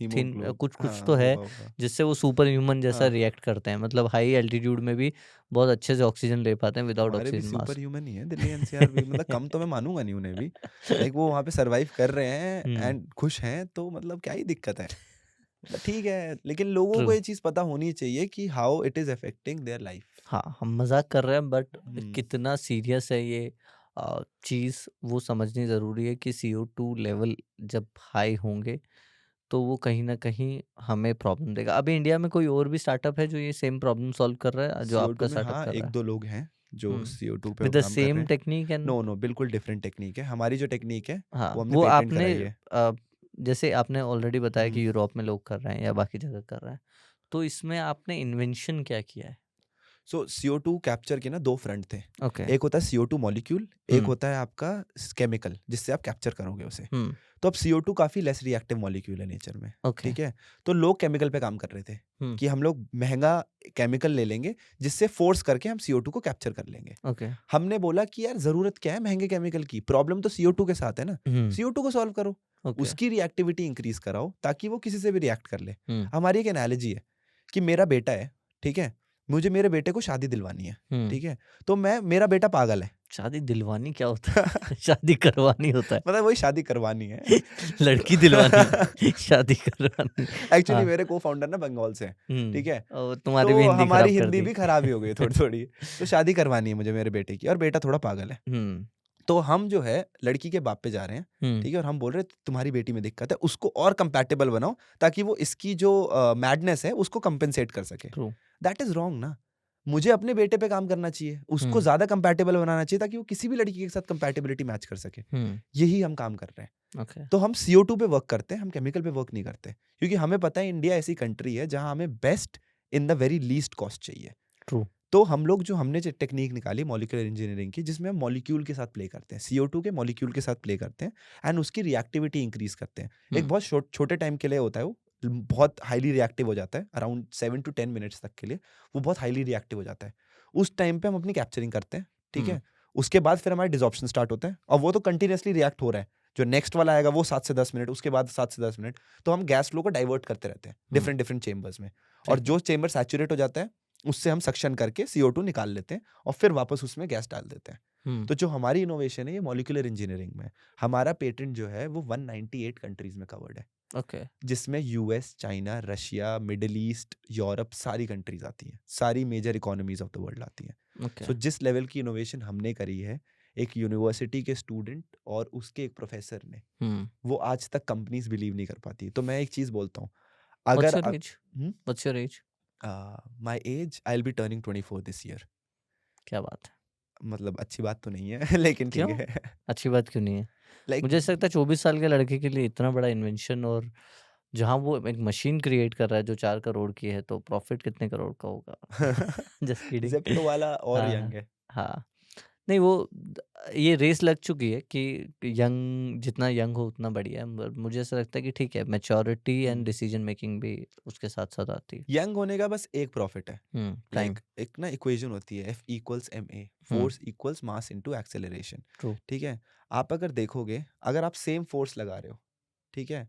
वो कुछ हाँ, तो है, होगा। जिससे वो सुपर ह्यूमन जैसा हाँ, रिएक्ट करते हैं। मतलब हाई एल्टीट्यूड में भी बहुत अच्छे से ऑक्सीजन ले पाते हैं विदाउट हमारे भी ऑक्सीजन सुपर मास्क। ह्यूमन ही है दिल्ली NCR भी, मतलब कम तो मैं मानूँगा नहीं उन्हें भी। लाइक वो वहाँ पे सर्वाइव कर रहे हैं हुँ, एंड खुश हैं, तो मतलब क्या ही दिक्कत है? मतलब ठीक है, लेकिन लोगों ट्रू। को ये चीज़ पता होनी चाहिए कि how it is affecting their life. हाँ, हम मज़ाक कर रहे हैं बट हुँ, कितना सीरियस है ये चीज़, वो समझनी ज़रूरी है कि CO2 लेवल जब हाई होंगे तो वो कहीं न कहीं हमें प्रॉब्लम देगा। अभी इंडिया में कोई और भी स्टार्टअप है जो ये सेम प्रॉब्लम सॉल्व कर रहा है जो CO2 आपका में स्टार्टअप हाँ, कर रहा है? 1-2 लोग हैं जो हुँ, CO2 पे विद द काम कर रहे सेम हैं। टेक्नीक एंड नो, नो, बिल्कुल डिफरेंट टेक्नीक है। हमारी जो टेक्नीक है, हाँ, वो हमने वो पेटेंट आपने कराई है। जैसे आपने ऑलरेडी बताया कि हुँ। यूरोप में लोग कर रहे हैं या बाकी जगह कर रहे हैं, तो इसमें आपने इन्वेंशन क्या किया है? सो CO2 कैप्चर के ना 2 फ्रंट थे। ओके। एक होता है CO2 मॉलिक्यूल, एक हुँ, होता है आपका केमिकल जिससे आप कैप्चर करोगे उसे। हुँ, तो अब CO2 काफ़ी लेस रिएक्टिव मॉलिक्यूल है नेचर में, ओके। ठीक है? तो लोग केमिकल पे काम कर रहे थे हुँ, कि हम लोग महँगा केमिकल ले लेंगे जिससे फ़ोर्स करके हम CO2 को कैप्चर कर लेंगे। ओके। हमने बोला कि यार ज़रूरत क्या है महँगे केमिकल की? प्रॉब्लम तो CO2 के साथ है ना, हुँ, CO2 को सॉल्व करो। ओके। उसकी रिएक्टिविटी इंक्रीज़ कराओ ताकि वो किसी से भी रिएक्ट कर ले। हुँ, हमारी एक एनालॉजी है कि मेरा बेटा है, ठीक है? मुझे मेरे बेटे को शादी दिलवानी है, हम्म। ठीक है, तो मेरा बेटा पागल है। शादी दिलवानी क्या होता है? शादी करवानी होता है। मतलब वही शादी करवानी है। लड़की दिलवानी, शादी करवानी। एक्चुअली हाँ। मेरे को फाउंडर ना बंगाल से हैं, ठीक है, और तुम्हारी तो भी हिंदी हमारी खराब कर हिंदी दी। भी खराब ही हो गई थोड़ी थोड़ी। तो शादी करवानी है मुझे मेरे बेटे की, और बेटा थोड़ा पागल है। तो हम जो है लड़की के बाप पे जा रहे हैं, ठीक है, और हम बोल रहे हैं तुम्हारी बेटी में दिक्कत है, उसको और कंपैटिबल बनाओ ताकि वो इसकी जो मैडनेस है उसको कंपेंसेट कर सके। ट्रू। दैट इज रॉन्ग ना। मुझे अपने बेटे पे काम करना चाहिए, उसको ज्यादा कंपैटिबल बनाना चाहिए ताकि वो किसी भी लड़की के साथ कंपैटिबिलिटी मैच कर सके। यही हम काम कर रहे हैं। ओके। तो हम CO2 पे वर्क करते हैं, हम केमिकल पे वर्क नहीं करते, क्योंकि हमें पता है इंडिया ऐसी कंट्री है जहां हमें best in the very least cost चाहिए। ट्रू। तो हम लोग जो हमने टेक्निक निकाली मॉलिक्यूलर इंजीनियरिंग की, जिसमें हम मॉलिक्यूल के साथ प्ले करते हैं, CO2 के मॉलिक्यूल के साथ प्ले करते हैं एंड उसकी रिएक्टिविटी इंक्रीज करते हैं। एक बहुत छोटे टाइम के लिए होता है, वो बहुत हाईली रिएक्टिव हो जाता है, अराउंड 7 to 10 मिनट्स तक के लिए वो बहुत हाईली रिएक्टिव हो जाता है। उस टाइम पे हम अपनी कैप्चरिंग करते हैं, ठीक है। उसके बाद फिर हमारे डिसॉर्प्शन स्टार्ट होते हैं, और वो तो कंटिन्यूसली रिएक्ट हो रहा है। जो नेक्स्ट वाला आएगा वो 7 से 10 मिनट, उसके बाद 7 से 10 मिनट। तो हम गैस फ्लो को डाइवर्ट करते रहते हैं डिफरेंट डिफरेंट चेंबर्स में, और जो चेंबर सैचुरेट हो जाता है उससे हम सक्शन करके CO2 निकाल लेते हैं और फिर वापस उसमें गैस डाल देते हैं। तो जो हमारी इनोवेशन है ये मॉलिक्यूलर इंजीनियरिंग में, हमारा पेटेंट जो है वो 198 कंट्रीज में कवर्ड है। ओके। जिसमें US, China, Russia, Middle East, Europe, सारी कंट्रीज आती हैं, सारी major economies of the world आती हैं। सो जिस लेवल की इनोवेशन हमने करी है, एक यूनिवर्सिटी के स्टूडेंट और उसके एक प्रोफेसर ने, वो आज तक कंपनीज बिलीव नहीं कर पाती। तो मैं एक चीज बोलता हूँ, अगर What's your age? My age, I will be turning 24 this year. क्या बात है? मतलब अच्छी बात तो नहीं है लेकिन ठीक क्यों? है। अच्छी बात क्यों नहीं है? लाइक मुझे ऐसा लगता है 24 साल के लड़के के लिए इतना बड़ा इन्वेंशन, और जहाँ वो एक मशीन क्रिएट कर रहा है जो 4 करोड़ की है, तो प्रॉफिट कितने करोड़ का होगा? Just kidding. जेप्टो वाला और हाँ, यंग है। हाँ। नहीं, वो ये रेस लग चुकी है कि यंग, जितना यंग हो उतना बढ़िया है। मुझे ऐसा लगता है कि ठीक है, मैच्योरिटी एंड डिसीजन मेकिंग भी उसके साथ साथ आती है। यंग होने का बस एक प्रॉफिट है, टाइम। लाइक एक ना इक्वेशन होती है, F = ma, force equals mass into acceleration. True. ठीक है, आप अगर देखोगे, अगर आप सेम फोर्स लगा रहे हो, ठीक है,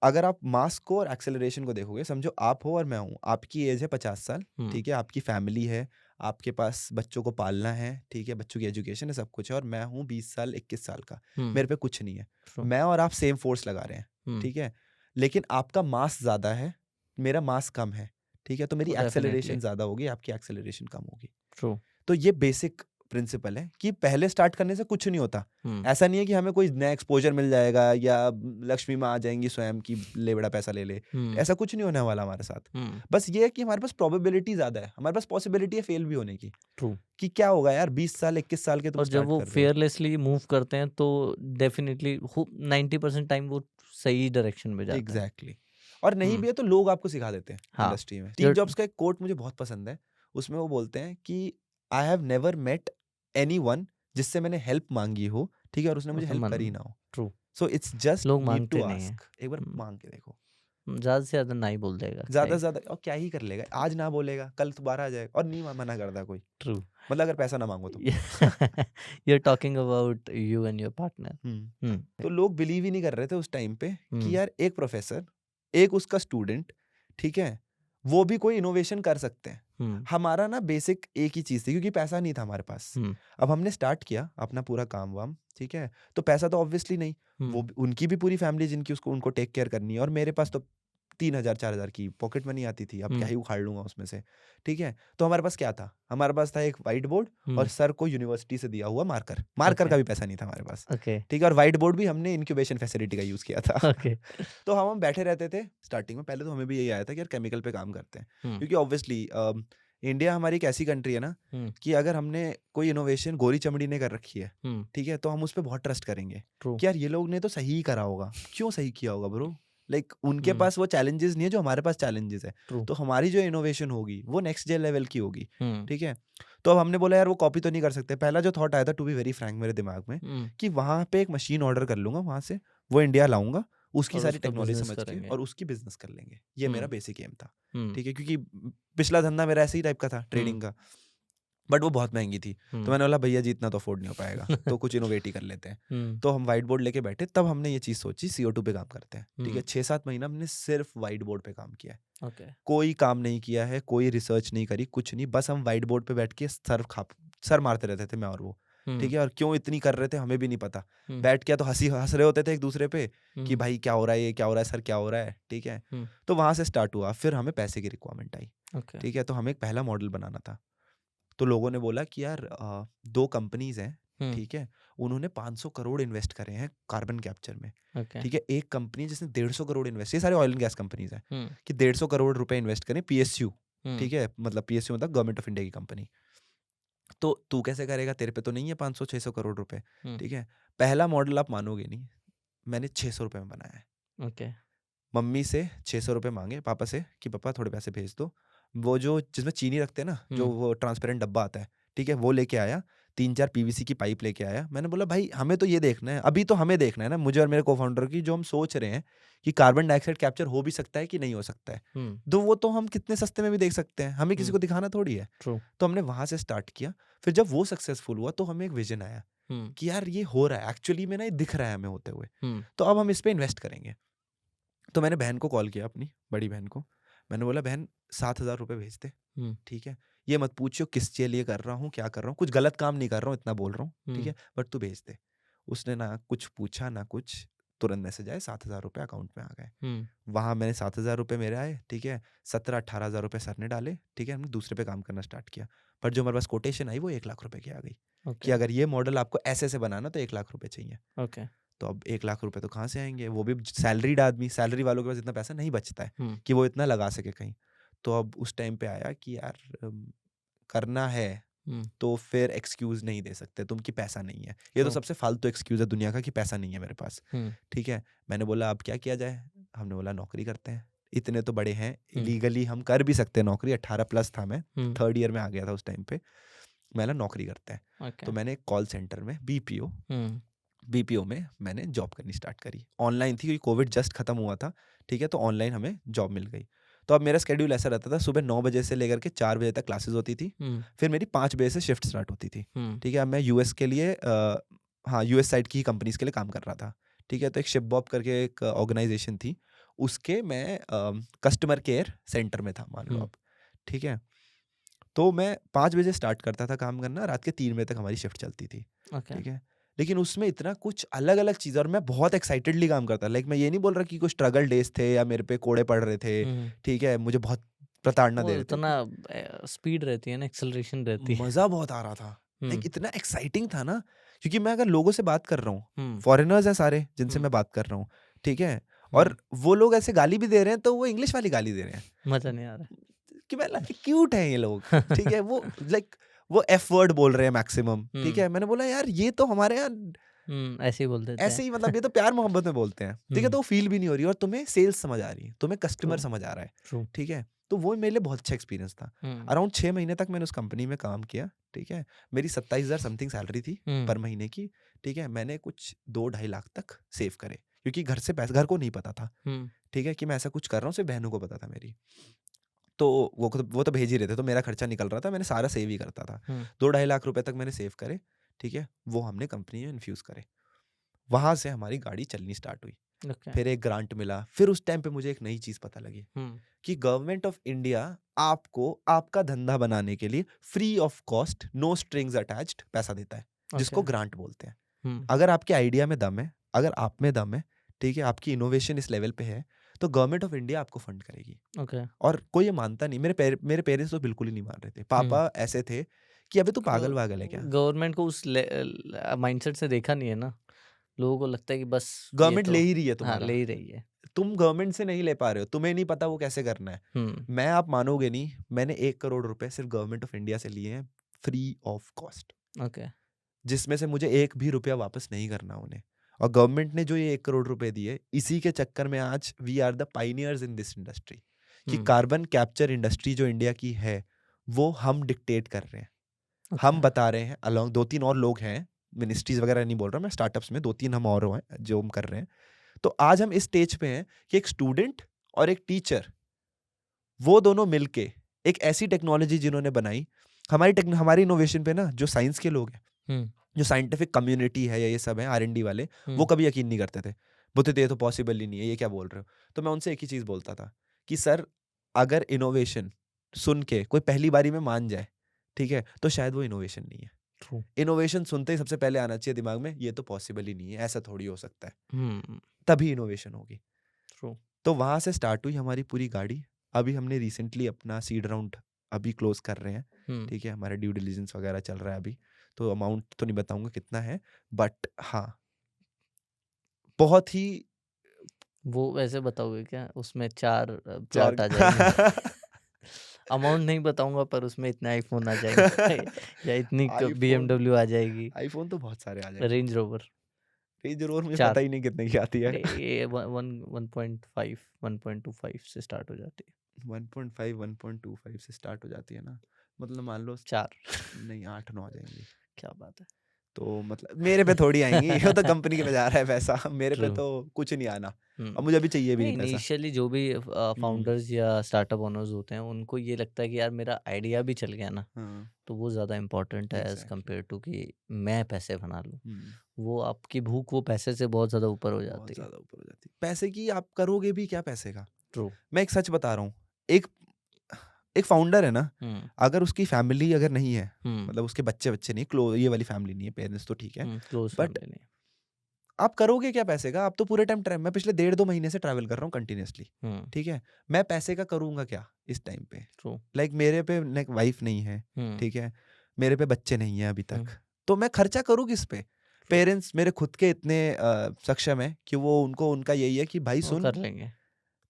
अगर आप मास को और एक्सेलरेशन को देखोगे, समझो आप हो और मैं हूँ, आपकी एज है 50 साल, ठीक है, आपकी फैमिली है, आपके पास बच्चों को पालना है, ठीक है, बच्चों की एजुकेशन है, सब कुछ है, और मैं हूँ 20 साल 21 साल का, मेरे पे कुछ नहीं है। मैं और आप सेम फोर्स लगा रहे हैं, ठीक है, लेकिन आपका मास ज्यादा है, मेरा मास कम है, ठीक है, तो मेरी एक्सेलरेशन ज्यादा होगी, आपकी एक्सेलरेशन कम होगी। ट्रू। तो ये बेसिक प्रिंसिपल है कि पहले स्टार्ट करने से कुछ नहीं होता। ऐसा नहीं है कि हमें कोई नया एक्सपोजर मिल जाएगा या लक्ष्मी माँ आ जाएंगी स्वयं की ले बड़ा पैसा ले ले, ऐसा कुछ नहीं होने वाला हमारे साथ। बस ये है कि हमारे पास प्रोबेबिलिटी ज्यादा है, हमारे पास पॉसिबिलिटी है फेल भी होने की। ट्रू। कि क्या होगा यार, 20 साल 21 साल के तुम और जब स्टार्ट वो कर रहे हो। फेयरलेसली मूव करते हैं तो डेफिनेटली 90% टाइम वो सही डायरेक्शन में जाते हैं। एग्जैक्टली। और नहीं भी है तो लोग आपको सिखा देते हैं हाँ। इंडस्ट्री में। स्टीव जॉब्स का एक कोट मुझे बहुत पसंद है, उसमें वो बोलते हैं कि I have never met anyone जिससे मैंने हेल्प मांगी हो, ठीक है, और उसने मुझे हेल्प करी ना हो। ट्रू। सो इट्स जस्ट लोग नीड मांगते टू नहीं हैं। आस्क। एक बार मांग के देखो, ज्यादा से ज्यादा नहीं बोल देगा। ज्यादा से ज्यादा और क्या ही कर लेगा, आज ना बोलेगा कल दोबारा आ जाएगा, और नहीं मना करता कोई। ट्रू। मतलब अगर पैसा ना मांगो तो। You're talking about you and your partner. तो लोग बिलीव ही नहीं कर रहे थे उस टाइम पे कि यार एक प्रोफेसर, एक उसका स्टूडेंट, ठीक है, वो भी कोई इनोवेशन कर सकते हैं। हमारा ना बेसिक एक ही चीज थी, क्योंकि पैसा नहीं था हमारे पास। अब हमने स्टार्ट किया अपना पूरा काम वाम, ठीक है, तो पैसा तो ऑब्वियसली नहीं, वो उनकी भी पूरी फैमिली जिनकी उसको उनको टेक केयर करनी है, और मेरे पास तो 3,000 4,000 की पॉकेट मनी आती थी, अब क्या ही उखाड़ लूंगा उसमें से, ठीक है। तो हमारे पास क्या था, हमारे पास था एक व्हाइट बोर्ड और सर को यूनिवर्सिटी से दिया हुआ मार्कर। मार्कर का भी पैसा नहीं था हमारे पास, ठीक है, और व्हाइट बोर्ड भी हमने इंक्यूबेशन फैसिलिटी का यूज किया था। तो हम बैठे रहते थे स्टार्टिंग में। पहले तो हमें भी यही आया था कि यार केमिकल पे काम करते हैं, क्योंकि ऑब्वियसली इंडिया हमारी एक ऐसी कंट्री है ना कि अगर हमने कोई इनोवेशन गोरी चमड़ी ने कर रखी है, ठीक है, तो हम उस पर बहुत ट्रस्ट करेंगे कि यार ये लोग ने तो सही करा होगा। क्यों सही किया होगा ब्रो? लाइक उनके पास वो चैलेंजेस नहीं है जो हमारे पास चैलेंजेस है, तो हमारी जो इनोवेशन होगी वो नेक्स्ट डे लेवल की होगी, ठीक है। तो अब हमने बोला यार वो कॉपी तो नहीं कर सकते। पहला जो थॉट आया था, टू बी वेरी फ्रैंक, मेरे दिमाग में कि वहां पे एक मशीन ऑर्डर कर लूंगा, वहां से वो इंडिया लाऊंगा, उसकी सारी टेक्नोलॉजी समझ के और उसकी बिजनेस कर लेंगे। ये मेरा बेसिक एम था, ठीक है, क्योंकि पिछला धंधा मेरा ऐसे ही टाइप का था, ट्रेडिंग का। बट वो बहुत महंगी थी। तो हम्म, मैंने बोला भैया जी इतना तो अफोर्ड नहीं हो पाएगा, तो कुछ इनोवेट ही कर लेते हैं। तो हम व्हाइट बोर्ड लेके बैठे, तब हमने ये चीज़ सोची CO2 पे काम करते हैं, ठीक है। 6-7 महीना हमने सिर्फ व्हाइट बोर्ड पे काम किया है, ओके, कोई काम नहीं किया है, कोई रिसर्च नहीं करी, कुछ नहीं, बस हम व्हाइट बोर्ड पे बैठ के सर मारते रहते थे मैं और वो, ठीक है। और क्यों इतनी कर रहे थे हमें भी नहीं पता, बैठ के तो हंस रहे होते थे एक दूसरे पे कि भाई क्या हो रहा है, ये क्या हो रहा है सर, क्या हो रहा है, ठीक है। तो वहां से स्टार्ट हुआ, फिर हमें पैसे की रिक्वायरमेंट आई, ओके, ठीक है। तो हमें एक पहला मॉडल बनाना था, तो लोगों ने बोला कि यार 2 कंपनीज हैं, ठीक है, उन्होंने 500 करोड़ इन्वेस्ट करे हैं कार्बन कैप्चर में, ओके, ठीक है। एक कंपनी जिसने 150 करोड़ इन्वेस्ट, ये सारे ऑयल एंड गैस कंपनीज हैं, कि 150 करोड़ रुपए इन्वेस्ट करें, PSU, ठीक है, मतलब PSU मतलब गवर्नमेंट ऑफ इंडिया की कंपनी। तो तू कैसे करेगा, तेरे पे तो नहीं है 500-600 करोड़ रुपए, ठीक है। पहला मॉडल आप मानोगे नहीं, मैंने 600 रुपए में बनाया है। ओके, मम्मी से 600 रुपए मांगे, पापा से कि पापा थोड़े पैसे भेज दो, वो जो जिसमें चीनी रखते हैं ना, जो वो ट्रांसपेरेंट डब्बा आता है, ठीक है, वो लेके आया, 3-4 PVC की पाइप लेके आया। मैंने बोला भाई हमें तो ये देखना है, अभी तो हमें देखना है ना, मुझे और मेरे को फाउंडर की, जो हम सोच रहे हैं कि कार्बन डाइऑक्साइड कैप्चर हो भी सकता है कि नहीं हो सकता है, तो वो तो हम कितने सस्ते में भी देख सकते हैं, हमें किसी को दिखाना थोड़ी है। ट्रू, तो हमने वहां से स्टार्ट किया। फिर जब वो सक्सेसफुल हुआ तो हमें एक विजन आया कि यार ये हो रहा है एक्चुअली में ना, ये दिख रहा है हमें होते हुए, तो अब हम इस पे इन्वेस्ट करेंगे। तो मैंने बहन को कॉल किया, अपनी बड़ी बहन को, मैंने बोला बहन 7,000 रुपये भेज दे, ठीक है। ये मत पूछियो किस के लिए कर रहा हूँ, क्या कर रहा हूँ, कुछ गलत काम नहीं कर रहा हूँ, इतना बोल रहा हूँ, ठीक है, बट तू भेज दे। उसने ना कुछ पूछा ना कुछ, तुरंत मैसेज आए, 7,000 रुपये अकाउंट में आ गए। वहाँ मैंने 7,000 रुपये मेरे आए, ठीक है, 17-18,000 रुपये सर ने डाले, ठीक है, हमने दूसरे पे काम करना स्टार्ट किया। पर जो हमारे पास कोटेशन आई वो 1 लाख रुपए की आ गई, कि ओके, अगर ये मॉडल आपको ऐसे ऐसे बनाना तो 1 लाख रुपए चाहिए। ओके, तो अब 1 लाख रुपए तो कहाँ से आएंगे, वो भी सैलरीड आदमी, सैलरी वालों के पास इतना पैसा नहीं बचता है कि वो इतना लगा सके कहीं। तो अब उस टाइम पे आया कि यार करना है तो फिर एक्सक्यूज नहीं दे सकते तुम कि पैसा नहीं है, ये तो ट्रू, सबसे फालतू एक्सक्यूज है दुनिया का कि पैसा नहीं है मेरे पास, ठीक है। मैंने बोला अब क्या किया जाए, हमने बोला नौकरी करते हैं, इतने तो बड़े हैं, लीगली हम कर भी सकते हैं नौकरी, 18+ था मैं, 3rd ईयर में आ गया था उस टाइम पे। मैंने नौकरी करते हैं, ओके, तो मैंने एक कॉल सेंटर में BPO में मैंने जॉब करनी स्टार्ट करी, ऑनलाइन थी क्योंकि कोविड जस्ट खत्म हुआ था, ठीक है। तो ऑनलाइन हमें जॉब मिल गई। तो अब मेरा स्केड्यूल ऐसा रहता था, सुबह 9 बजे से लेकर के 4 बजे तक क्लासेस होती थी, फिर मेरी 5 बजे से शिफ्ट स्टार्ट होती थी, ठीक है। अब मैं US के लिए हाँ US साइड की कंपनीज के लिए काम कर रहा था, ठीक है। तो एक शिपबॉप करके एक ऑर्गेनाइजेशन थी, उसके मैं कस्टमर केयर सेंटर में था, मान लो आप, ठीक है। तो मैं 5 बजे स्टार्ट करता था काम करना, रात के 3 बजे तक हमारी शिफ्ट चलती थी, ओके, ठीक है। लेकिन उसमें इतना कुछ अलग अलग चीज़, और मैं बहुत एक्साइटेडली काम करता, लाइक मैं ये नहीं बोल रहा कि कुछ स्ट्रगल डेज थे या मेरे पे कोड़े पड़ रहे थे, ठीक है, मुझे बहुत प्रताड़ना वो दे रहे थे, इतना स्पीड रहती है ना, एक्सेलरेशन रहती है। मज़ा बहुत आ रहा था, लाइक इतना एक्साइटिंग था ना, क्योंकि मैं अगर लोगों से बात कर रहा हूँ, हम्म, फॉरेनर्स हैं सारे जिनसे मैं बात कर रहा हूँ, ठीक है, और वो लोग ऐसे गाली भी दे रहे हैं तो वो इंग्लिश वाली गाली दे रहे हैं, मजा नहीं आ रहा। कि मैं क्यूट है ये लोग, ठीक है, वो लाइक वो F वर्ड बोल रहे हैं मैक्सिमम, ठीक है। मैंने बोला यार ये तो हमारे यहाँ ऐसे ही बोल देते ऐसे हैं। ही, मतलब ये तो प्यार मोहब्बत में बोलते हैं, ठीक है। तो वो फील भी नहीं हो रही और तुम्हें सेल्स समझ आ रही है, तुम्हें कस्टमर ट्रू, समझ आ रहा है, ट्रू, ठीक है। तो वो मेरे लिए बहुत अच्छा एक्सपीरियंस था। अराउंड 6 महीने तक मैंने उस कंपनी में काम किया, ठीक है। मेरी 27,000 समथिंग सैलरी थी पर महीने की, ठीक है। मैंने कुछ 2-2.5 लाख तक सेव करे, क्योंकि घर से पैसा, घर को नहीं पता था, ठीक है, कि मैं ऐसा कुछ कर रहा हूँ, सिर्फ बहनों को पता था मेरी। तो वो तो भेज ही रहे थे, तो मेरा खर्चा निकल रहा था, मैंने सारा सेव ही करता था। 2-2.5 लाख रुपए तक मैंने सेव करे, ठीक है। वो हमने कंपनी में इन्फ्यूज करे, वहां से हमारी गाड़ी चलनी स्टार्ट हुई। ओके, फिर एक ग्रांट मिला, फिर उस टाइम पे मुझे एक नई चीज पता लगी कि गवर्नमेंट ऑफ इंडिया आपको आपका धंधा बनाने के लिए free of cost, no strings attached पैसा देता है, जिसको ओके, ग्रांट बोलते हैं। अगर आपके आइडिया में दम है, अगर आप में दम है, ठीक है, आपकी इनोवेशन इस लेवल पे है, तो गवर्नमेंट ऑफ इंडिया आपको फंड करेगी। ओके, और कोई ये मानता नहीं, मेरे पेरेंट्स तो बिल्कुल ही नहीं मान रहे थे, पापा ऐसे थे कि अबे तू पागल वागल है क्या, गवर्नमेंट को उस माइंडसेट से देखा नहीं है ना, लोगों को लगता है कि बस ये गवर्नमेंट ले तो ही रही है हाँ तुम्हारा, ले ही रही है। तुम गवर्नमेंट से नहीं ले पा रहे हो, तुम्हें नहीं पता वो कैसे करना है। मैं, आप मानोगे नहीं, मैंने 1 करोड़ रुपए सिर्फ गवर्नमेंट ऑफ इंडिया से लिए हैं फ्री ऑफ कॉस्ट, ओके, जिसमें से मुझे 1 भी रुपया वापस नहीं करना उन्हें। और गवर्नमेंट ने जो ये 1 करोड़ रुपए दिए, इसी के चक्कर में आज we are the pioneers in this industry, कि कार्बन कैप्चर इंडस्ट्री जो इंडिया की है वो हम डिक्टेट कर रहे हैं, हम बता रहे हैं। अलॉन्ग 2-3 और लोग हैं, मिनिस्ट्रीज वगैरह नहीं बोल रहा मैं, स्टार्टअप्स में 2-3 हम और हैं जो हम कर रहे हैं। तो आज हम इस स्टेज पे हैं कि एक स्टूडेंट और एक टीचर, वो दोनों मिलके एक ऐसी टेक्नोलॉजी जिन्होंने बनाई हमारी इनोवेशन पे ना जो साइंस के लोग हैं, हम्म, जो साइंटिफिक कम्युनिटी है या ये सब है R&D वाले, वो हम्म, कभी यकीन नहीं करते थे। बोलते थे ये तो पॉसिबल ही नहीं है, ये क्या बोल रहे हो। तो मैं उनसे एक ही चीज़ बोलता था कि सर, अगर इनोवेशन सुन के कोई पहली बारी में मान जाए, ठीक है, तो शायद वो इनोवेशन नहीं है। ट्रू, इनोवेशन सुनते ही सबसे पहले आना चाहिए दिमाग में, ये तो पॉसिबल ही नहीं है, ऐसा थोड़ी हो सकता है, हम्म, तभी इनोवेशन होगी। ट्रू, तो वहाँ से स्टार्ट हुई हमारी पूरी गाड़ी। अभी हमने रिसेंटली अपना सीड राउंड अभी क्लोज कर रहे हैं, हम्म, ठीक है, हमारा ड्यू डिलिजेंस वगैरह चल रहा है अभी, तो अमाउंट तो नहीं बताऊंगा कितना है, बट हाँ, बहुत ही वो वैसे बताओगे क्या, उसमें 4 चार प्लॉट आ जाएंगे? अमाउंट नहीं बताऊंगा, पर उसमें इतने आईफोन आ जाएंगे या इतनी आईफोन, BMW आ जाएगी, आईफोन तो बहुत सारे आ जाएंगे। रेंज रोवर रेंज रोवर मुझे पता 4, ही नहीं कितने की आती है। ये 1.5 1.25 से स्टार्ट हो जाती है। 1.5 1.25 से स्टार्ट हो जाती है ना, मतलब मान लो 4 नहीं 8-9 आ जाएंगी। क्या बात तो मतलब मेरे पे थोड़ी आएंगी, वो तो कंपनी के पे जा रहा है पैसा, मेरे पे ट्रू। तो कुछ नहीं आना, हम्म, और मुझे अभी चाहिए भी नहीं, नहीं पैसा। इनिशियली जो भी हम्म, फाउंडर्स या स्टार्टअप ओनर्स होते हैं, उनको ये लगता है कि यार मेरा आइडिया भी चल गया ना, हाँ, तो वो ज़्यादा इम्पोर्टेंट है एज़ एग्जैक्टली। कम्पेयर टू कि मैं पैसे बना लूँ। हम्म, वो आपकी भूख वो पैसे से बहुत ज़्यादा ऊपर हो बहुत जाती है। ज्यादा ऊपर हो जाती है पैसे की, आप करोगे भी क्या पैसे का। ट्रू। मैं एक सच बता रहा हूँ, एक एक फाउंडर है ना, हुँ, अगर उसकी फैमिली अगर नहीं है, हुँ, मतलब उसके बच्चे बच्चे नहीं, ये वाली फैमिली नहीं है, पेरेंट्स तो ठीक है, क्लोज़ बट फैमिली नहीं। आप करोगे क्या पैसे का। आप तो पूरे टाइम मैं पिछले 1.5-2 महीने से ट्रैवल कर रहा हूँ कंटिन्यूअसली, हुँ, ठीक है, मैं पैसे का करूंगा क्या इस टाइम पे। ट्रू। लाइक मेरे पे वाइफ नहीं है, हुँ, ठीक है, मेरे पे बच्चे नहीं है अभी हुँ, तक, तो मैं खर्चा करूँ किस पे। ट्रू। पेरेंट्स मेरे खुद के इतने सक्षम है कि वो उनको उनका यही है कि भाई वो सुन, कर लेंगे।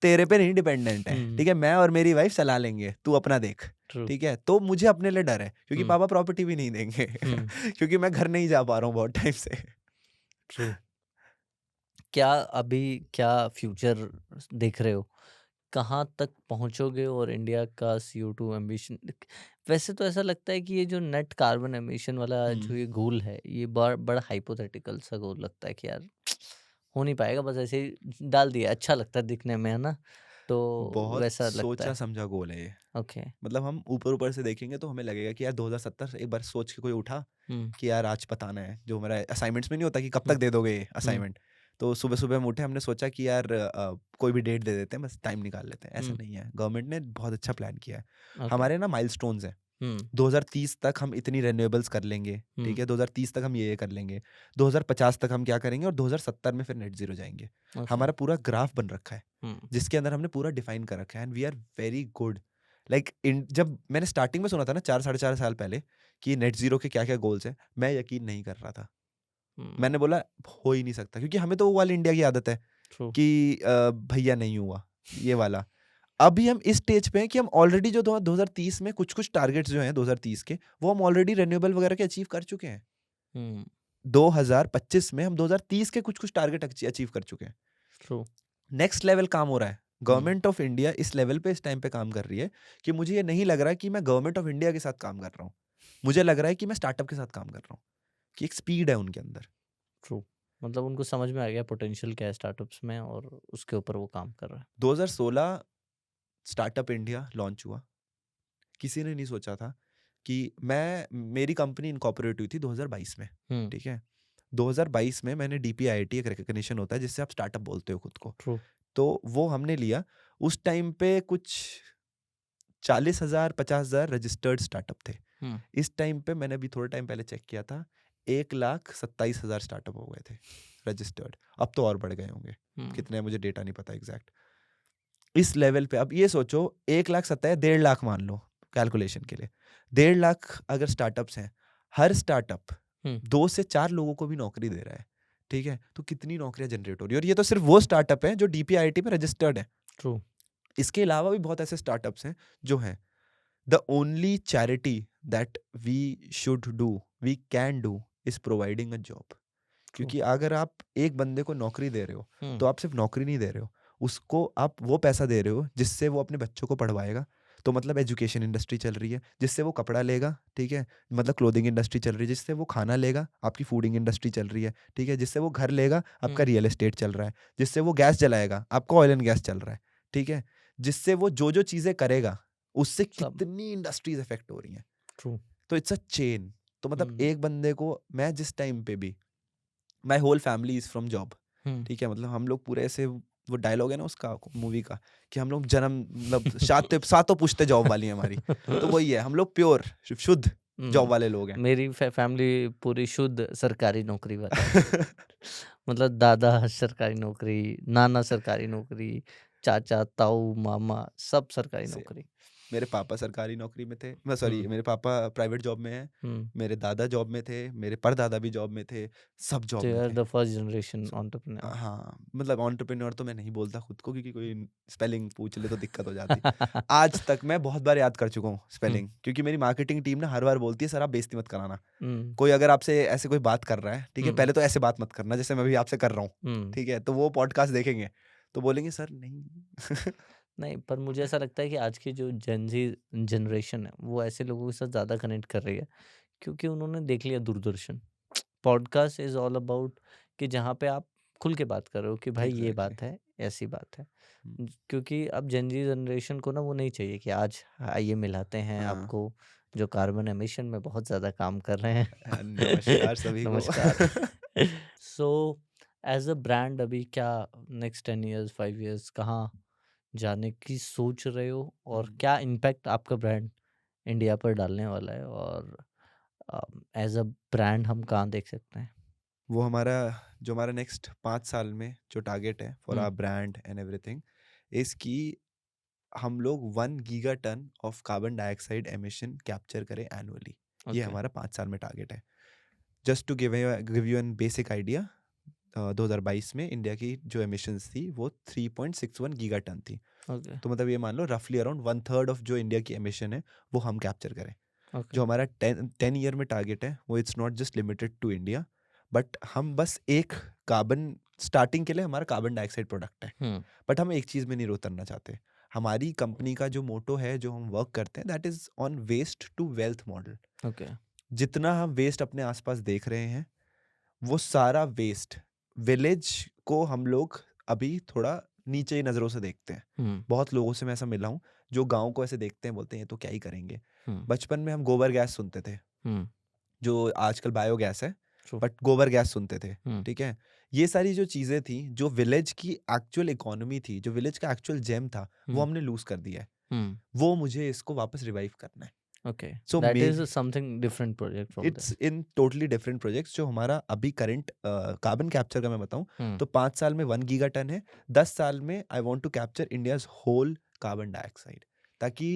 तेरे पे नहीं डिपेंडेंट है, हुँ, ठीक है, मैं और मेरी वाइफ चला लेंगे, तू अपना देख, ट्रू। ठीक है। तो मुझे अपने लिए डर है क्योंकि हुँ, पापा प्रॉपर्टी भी नहीं देंगे हुँ, क्योंकि मैं घर नहीं जा पा रहा हूँ बहुत टाइम से। ट्रू। क्या अभी क्या फ्यूचर देख रहे हो? कहाँ तक पहुँचोगे और इंडिया का CO2 एमिशन, वैसे तो ऐसा लगता है कि ये जो नेट कार्बन एमिशन वाला हम्म, जो ये गोल है, ये बड़ा हाइपोथेटिकल सा गोल लगता है कि यार हो नहीं पाएगा, बस ऐसे ही डाल दिया, अच्छा लगता है दिखने में, है ना? तो बहुत वैसा लगता सोचा है। समझा गोल है ये। ओके। मतलब हम ऊपर ऊपर से देखेंगे तो हमें लगेगा कि यार 2070 एक बार सोच के कोई उठा हुँ, कि यार आज बताना है, जो हमारा असाइनमेंट्स में नहीं होता कि कब तक हुँ, दे दोगे हुँ, असाइनमेंट। तो सुबह सुबह हम उठे, हमने सोचा कि यार कोई भी डेट दे देते हैं, बस टाइम निकाल लेते हैं। ऐसा हुँ, नहीं है, गवर्नमेंट ने बहुत अच्छा प्लान किया है। ओके। हमारे ना माइलस्टोन्स हैं, हुँ, 2030 तक हम इतनी रिन्यूएबल्स कर लेंगे, हुँ, ठीक है, 2030 तक हम ये कर लेंगे, 2050 तक हम क्या करेंगे, और 2070 में फिर नेट जीरो जाएंगे। ओके। हमारा पूरा ग्राफ बन रखा है हुँ, जिसके अंदर हमने पूरा डिफाइन कर रखा है, and we are very good. Like जब मैंने स्टार्टिंग में सुना था ना 4-4.5 साल पहले कि नेट जीरो के क्या क्या गोल्स हैं, मैं यकीन नहीं कर रहा था। हुँ, मैंने बोला हो ही नहीं सकता, क्योंकि हमें तो वो वाली इंडिया की आदत है ट्रू। कि भैया नहीं हुआ ये वाला। अभी हम इस स्टेज पे हैं कि हम ऑलरेडी जो 2030 में कुछ कुछ टारगेट्स जो हैं 2030 के, वो हम ऑलरेडी रिन्यूएबल वगैरह के अचीव कर चुके हैं। हुँ, 2025 में हम 2030 के कुछ कुछ टारगेट अचीव कर चुके हैं। ट्रू। नेक्स्ट लेवल काम हो रहा है। हुँ, गवर्नमेंट ऑफ इंडिया इस लेवल पे इस टाइम पे काम कर रही है कि मुझे ये नहीं लग रहा है कि मैं गवर्नमेंट ऑफ इंडिया के साथ काम कर रहा हूँ। मुझे लग रहा है कि मैं स्टार्टअप के साथ काम कर रहा हूँ, कि एक स्पीड है उनके अंदर। ट्रू। मतलब उनको समझ में आ गया पोटेंशियल क्या है स्टार्टअप्स में, और उसके ऊपर वो काम कर रहा है। 2016 स्टार्टअप इंडिया लॉन्च हुआ। किसी ने नहीं सोचा था कि मेरी कंपनी इनकॉर्पोरेट हुई थी 2022 में, हुँ, ठीक है। 2022 में मैंने DPIIT, एक रिकग्निशन होता है जिससे आप स्टार्टअप बोलते हो खुद को, ट्रू। तो वो हमने लिया। उस टाइम पे कुछ 40,000-50,000 रजिस्टर्ड स्टार्टअप थे। हुँ, इस टाइम पे मैंने अभी थोड़े टाइम पहले चेक किया था, 1,27,000 स्टार्टअप हो गए थे रजिस्टर्ड। अब तो और बढ़ गए होंगे, हुँ, कितने मुझे डेटा नहीं पता एग्जैक्ट। इस लेवल पे अब ये सोचो, 1,27,000 1.5 लाख मान लो कैलकुलेशन के लिए, 1.5 लाख अगर स्टार्टअप्स हैं, हर स्टार्टअप हुँ, 2 से 4 लोगों को भी नौकरी दे रहा है, ठीक है, तो कितनी नौकरियां जनरेट हो रही है। और ये तो सिर्फ वो स्टार्टअप है जो DPIIT में रजिस्टर्ड है। ट्रू। इसके अलावा भी बहुत ऐसे स्टार्टअप्स हैं जो हैं। The only charity that we should do, we can do, is providing a job. True. क्योंकि अगर आप एक बंदे को नौकरी दे रहे हो, हुँ, तो आप सिर्फ नौकरी नहीं दे रहे हो, उसको आप वो पैसा दे रहे हो जिससे वो अपने बच्चों को पढ़वाएगा। तो मतलब एजुकेशन इंडस्ट्री चल रही है जिससे वो कपड़ा लेगा, ठीक है, मतलब क्लोथिंग इंडस्ट्री चल रही है जिससे वो खाना लेगा, आपकी फूडिंग इंडस्ट्री चल रही है, ठीक है, जिससे वो घर लेगा, आपका हुँ, रियल एस्टेट चल रहा है, जिससे वो गैस जलाएगा, आपका ऑयल एंड गैस चल रहा है, ठीक है, जिससे वो जो जो चीज़ें करेगा उससे सब कितनी इंडस्ट्रीज इफेक्ट हो रही हैं। ट्रू। तो इट्स अ चेन। तो मतलब हम्म। एक बंदे को, मैं जिस टाइम पे भी, my whole family is from job, hmm. ठीक है, मतलब हम लोग पूरे ऐसे, वो डायलॉग है ना उसका मूवी का, कि हम लोग जन्म मतलब सातों सातों पुश्ते जॉब वाली है हमारी। तो वही है, हम लोग प्योर शुद्ध जॉब वाले लोग हैं। मेरी फैमिली पूरी शुद्ध सरकारी नौकरी वाली है। मतलब दादा सरकारी नौकरी, नाना सरकारी नौकरी, चाचा, ताऊ, मामा सब सरकारी से नौकरी। मेरे पापा सरकारी नौकरी में थे, मैं सॉरी, हम्म। मेरे पापा प्राइवेट जॉब में हैं, हम्म। मेरे दादा जॉब में थे, मेरे परदादा भी जॉब में थे, सब जॉब तो में यार थे। The first generation So, entrepreneur. हाँ, मतलब एंटरप्रेन्योर तो मैं नहीं बोलता खुद को, क्योंकि कोई स्पेलिंग पूछ ले तो दिक्कत हो जाती। आज तक मैं बहुत बार याद कर चुका हूँ स्पेलिंग, क्योंकि मेरी मार्केटिंग टीम ना हर बार बोलती है, सर आप बेइज्जती मत कराना। हम्म। कोई अगर आपसे ऐसे कोई बात कर रहा है, ठीक है, हम्म। पहले तो ऐसे बात मत करना जैसे मैं भी आपसे कर रहा हूँ, हम्म। ठीक है, तो वो पॉडकास्ट देखेंगे तो बोलेंगे सर नहीं। नहीं, पर मुझे ऐसा लगता है कि आज की जो जेनजी जनरेशन है वो ऐसे लोगों के साथ ज़्यादा कनेक्ट कर रही है, क्योंकि उन्होंने देख लिया Doordarshan. Podcast is all about कि जहाँ पे आप खुल के बात कर रहे हो कि भाई ये एग्जैक्टली। बात है, ऐसी बात है। क्योंकि अब जेनजी जनरेशन को ना वो नहीं चाहिए कि आज आइए मिलाते हैं हाँ। आपको जो कार्बन एमिशन में बहुत ज़्यादा काम कर रहे हैं। नमस्कार सभी को। नमस्कार। सो एज अ ब्रांड अभी क्या नेक्स्ट 10 years 5 years कहाँ जाने की सोच रहे हो, और क्या इम्पैक्ट आपका ब्रांड इंडिया पर डालने वाला है, और एज अ ब्रांड हम कहाँ देख सकते हैं? वो हमारा, जो हमारा नेक्स्ट 5 साल में जो टारगेट है for our brand and everything, इसकी हम लोग 1 gigaton of carbon dioxide emission capture करें एनुअली। ये ओके। हमारा 5 साल में टारगेट है। Just to give you an basic idea, 2022 में इंडिया की जो एमिशंस थी वो 3.61 गीगाटन थी। ओके। तो मतलब ये मान लो रफली अराउंड 1/3 ऑफ जो इंडिया की एमिशन है वो हम कैप्चर करें। ओके। जो हमारा 10 ईयर में टारगेट है वो it's not just limited to India, but हम बस एक कार्बन, स्टार्टिंग के लिए हमारा कार्बन डाइऑक्साइड प्रोडक्ट है, हम्म। बट हम एक चीज़ में नहीं उतरना चाहते। हमारी कंपनी का जो मोटो है, जो हम वर्क करते हैं, that is on waste to wealth model. Okay. जितना हम वेस्ट अपने आसपास देख रहे हैं, वो सारा वेस्ट, विलेज को हम लोग अभी थोड़ा नीचे ही नज़रों से देखते हैं। हम्म। बहुत लोगों से मैं ऐसा मिला हूँ जो गाँव को ऐसे देखते हैं, बोलते हैं ये तो क्या ही करेंगे। हम्म। बचपन में हम गोबर गैस सुनते थे, हम्म। जो आजकल बायोगैस है, ट्रू। बट गोबर गैस सुनते थे, हम्म। ठीक है। ये सारी जो चीज़ें थी, जो विलेज की एक्चुअल इकोनॉमी थी, जो विलेज का एक्चुअल जेम था, वो हमने लूज कर दिया है। हम्म। वो मुझे इसको वापस रिवाइव करना है। ओके। सो दैट इज मेरे, something different project from it's in totally different projects. जो हमारा अभी करंट कार्बन कैप्चर का मैं बताऊं, देयर। तो 5 साल में 1 गीगाटन है। 10 साल में I want to capture India's whole carbon dioxide, ताकि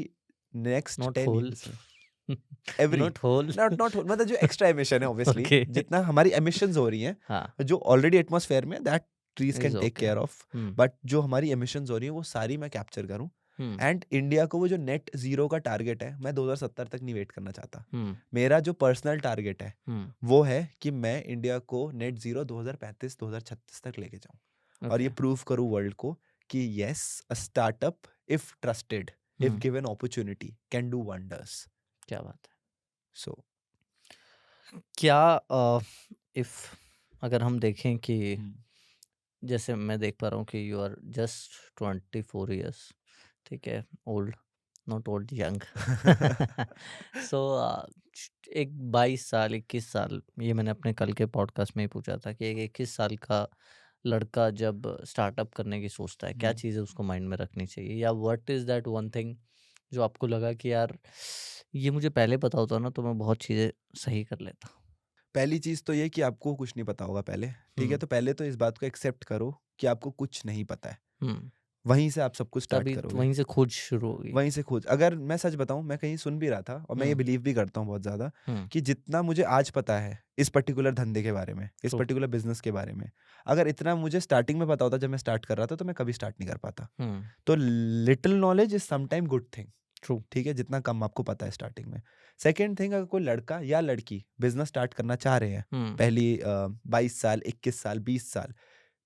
नेक्स्ट नॉट 10 होल। ईयर्स में एवरी, नॉट होल। नॉट मतलब जो एक्स्ट्रा एमिशन है, ऑब्वियसली ओके। जितना हमारी एमिशंस हो रही हैं, हाँ। जो ऑलरेडी एटमॉस्फेयर में, that trees is can take okay. Care of, hmm. But जो हमारी एमिशंस हो रही हैं वो सारी मैं कैप्चर करूं। हम्म। एंड इंडिया को वो जो नेट जीरो का टारगेट है, मैं 2070 तक नहीं वेट करना चाहता। हम्म। मेरा जो पर्सनल टारगेट है हम्म। वो है कि मैं इंडिया को नेट जीरो 2035 2036 तक लेके जाऊं, और ये ओके। प्रूव करूं वर्ल्ड को कि yes, a startup if trusted, if hmm. Given opportunity, can do wonders. क्या बात सो है। क्या इफ अगर हम देखें कि जैसे मैं देख पा रहा हूँ कि यू आर जस्ट 24 years, ठीक है, ओल्ड, नॉट ओल्ड, यंग। सो एक 22 साल 21 साल, ये मैंने अपने कल के पॉडकास्ट में ही पूछा था कि एक 21 साल का लड़का जब स्टार्टअप करने की सोचता है, क्या चीज़ें उसको माइंड में रखनी चाहिए, या what is that one thing जो आपको लगा कि यार ये मुझे पहले पता होता ना तो मैं बहुत चीज़ें सही कर लेता? पहली चीज तो ये कि आपको कुछ नहीं पता होगा पहले, ठीक है। हम्म। तो पहले तो इस बात को एक्सेप्ट करो कि आपको कुछ नहीं पता है। हम्म। वहीं से आप सब कुछ स्टार्ट तभी करोगे, वहीं से खोज शुरू होगी। वहीं से खोज। अगर मैं सच बताऊं, मैं कहीं सुन भी रहा था, और मैं ये हम्म। बिलीव भी करता हूँ बहुत ज्यादा, हम्म। कि जितना मुझे आज पता है इस पर्टिकुलर धंधे के बारे में, इस ट्रू। पर्टिकुलर बिजनेस के बारे में, अगर इतना मुझे स्टार्टिंग में पता होता जब मैं स्टार्ट कर रहा था, तो मैं कभी स्टार्ट नहीं कर पाता। हम्म। तो little knowledge is sometime good thing, true. ठीक है, जितना कम आपको पता है स्टार्टिंग में। सेकेंड थिंग, अगर कोई लड़का या लड़की बिजनेस स्टार्ट करना चाह रहे हैं, हम्म। पहली 22 साल 21 साल 20 साल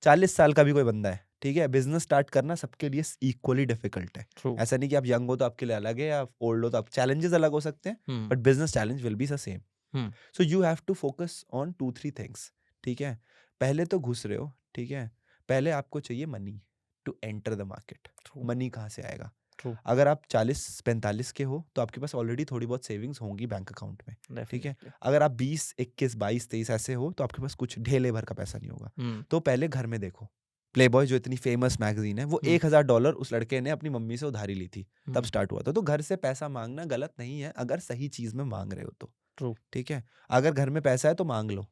40 साल का भी कोई बंदा है, ठीक है, बिजनेस स्टार्ट करना सबके लिए इक्वली डिफिकल्ट है। ट्रू। ऐसा नहीं कि आप यंग हो तो आपके लिए अलग है, या ओल्ड हो तो आप, चैलेंजेस अलग हो सकते हैं, hmm. But business challenge will be the same. Hmm. So you have to focus on 2-3 things, ठीक है। पहले तो घुस रहे हो, ठीक है, पहले आपको चाहिए money to enter the market. True. Money कहाँ से आएगा? ट्रू, अगर आप 40-45 के हो तो आपके पास ऑलरेडी थोड़ी बहुत सेविंग्स होंगी बैंक अकाउंट में, ठीक है। डेफिनेटली। अगर आप 20, 21, 22, 23 ऐसे हो तो आपके पास कुछ ढेले भर का पैसा नहीं होगा। हुँ, तो पहले घर में देखो, प्लेबॉय जो इतनी फेमस मैगजीन है, वो हुँ, $1000 उस लड़के ने अपनी मम्मी से उधारी ली थी, तब हुँ, स्टार्ट हुआ था। तो घर से पैसा मांगना गलत नहीं है अगर सही चीज में मांग रहे हो तो, ट्रू। ठीक है। अगर घर में पैसा है तो मांग लो।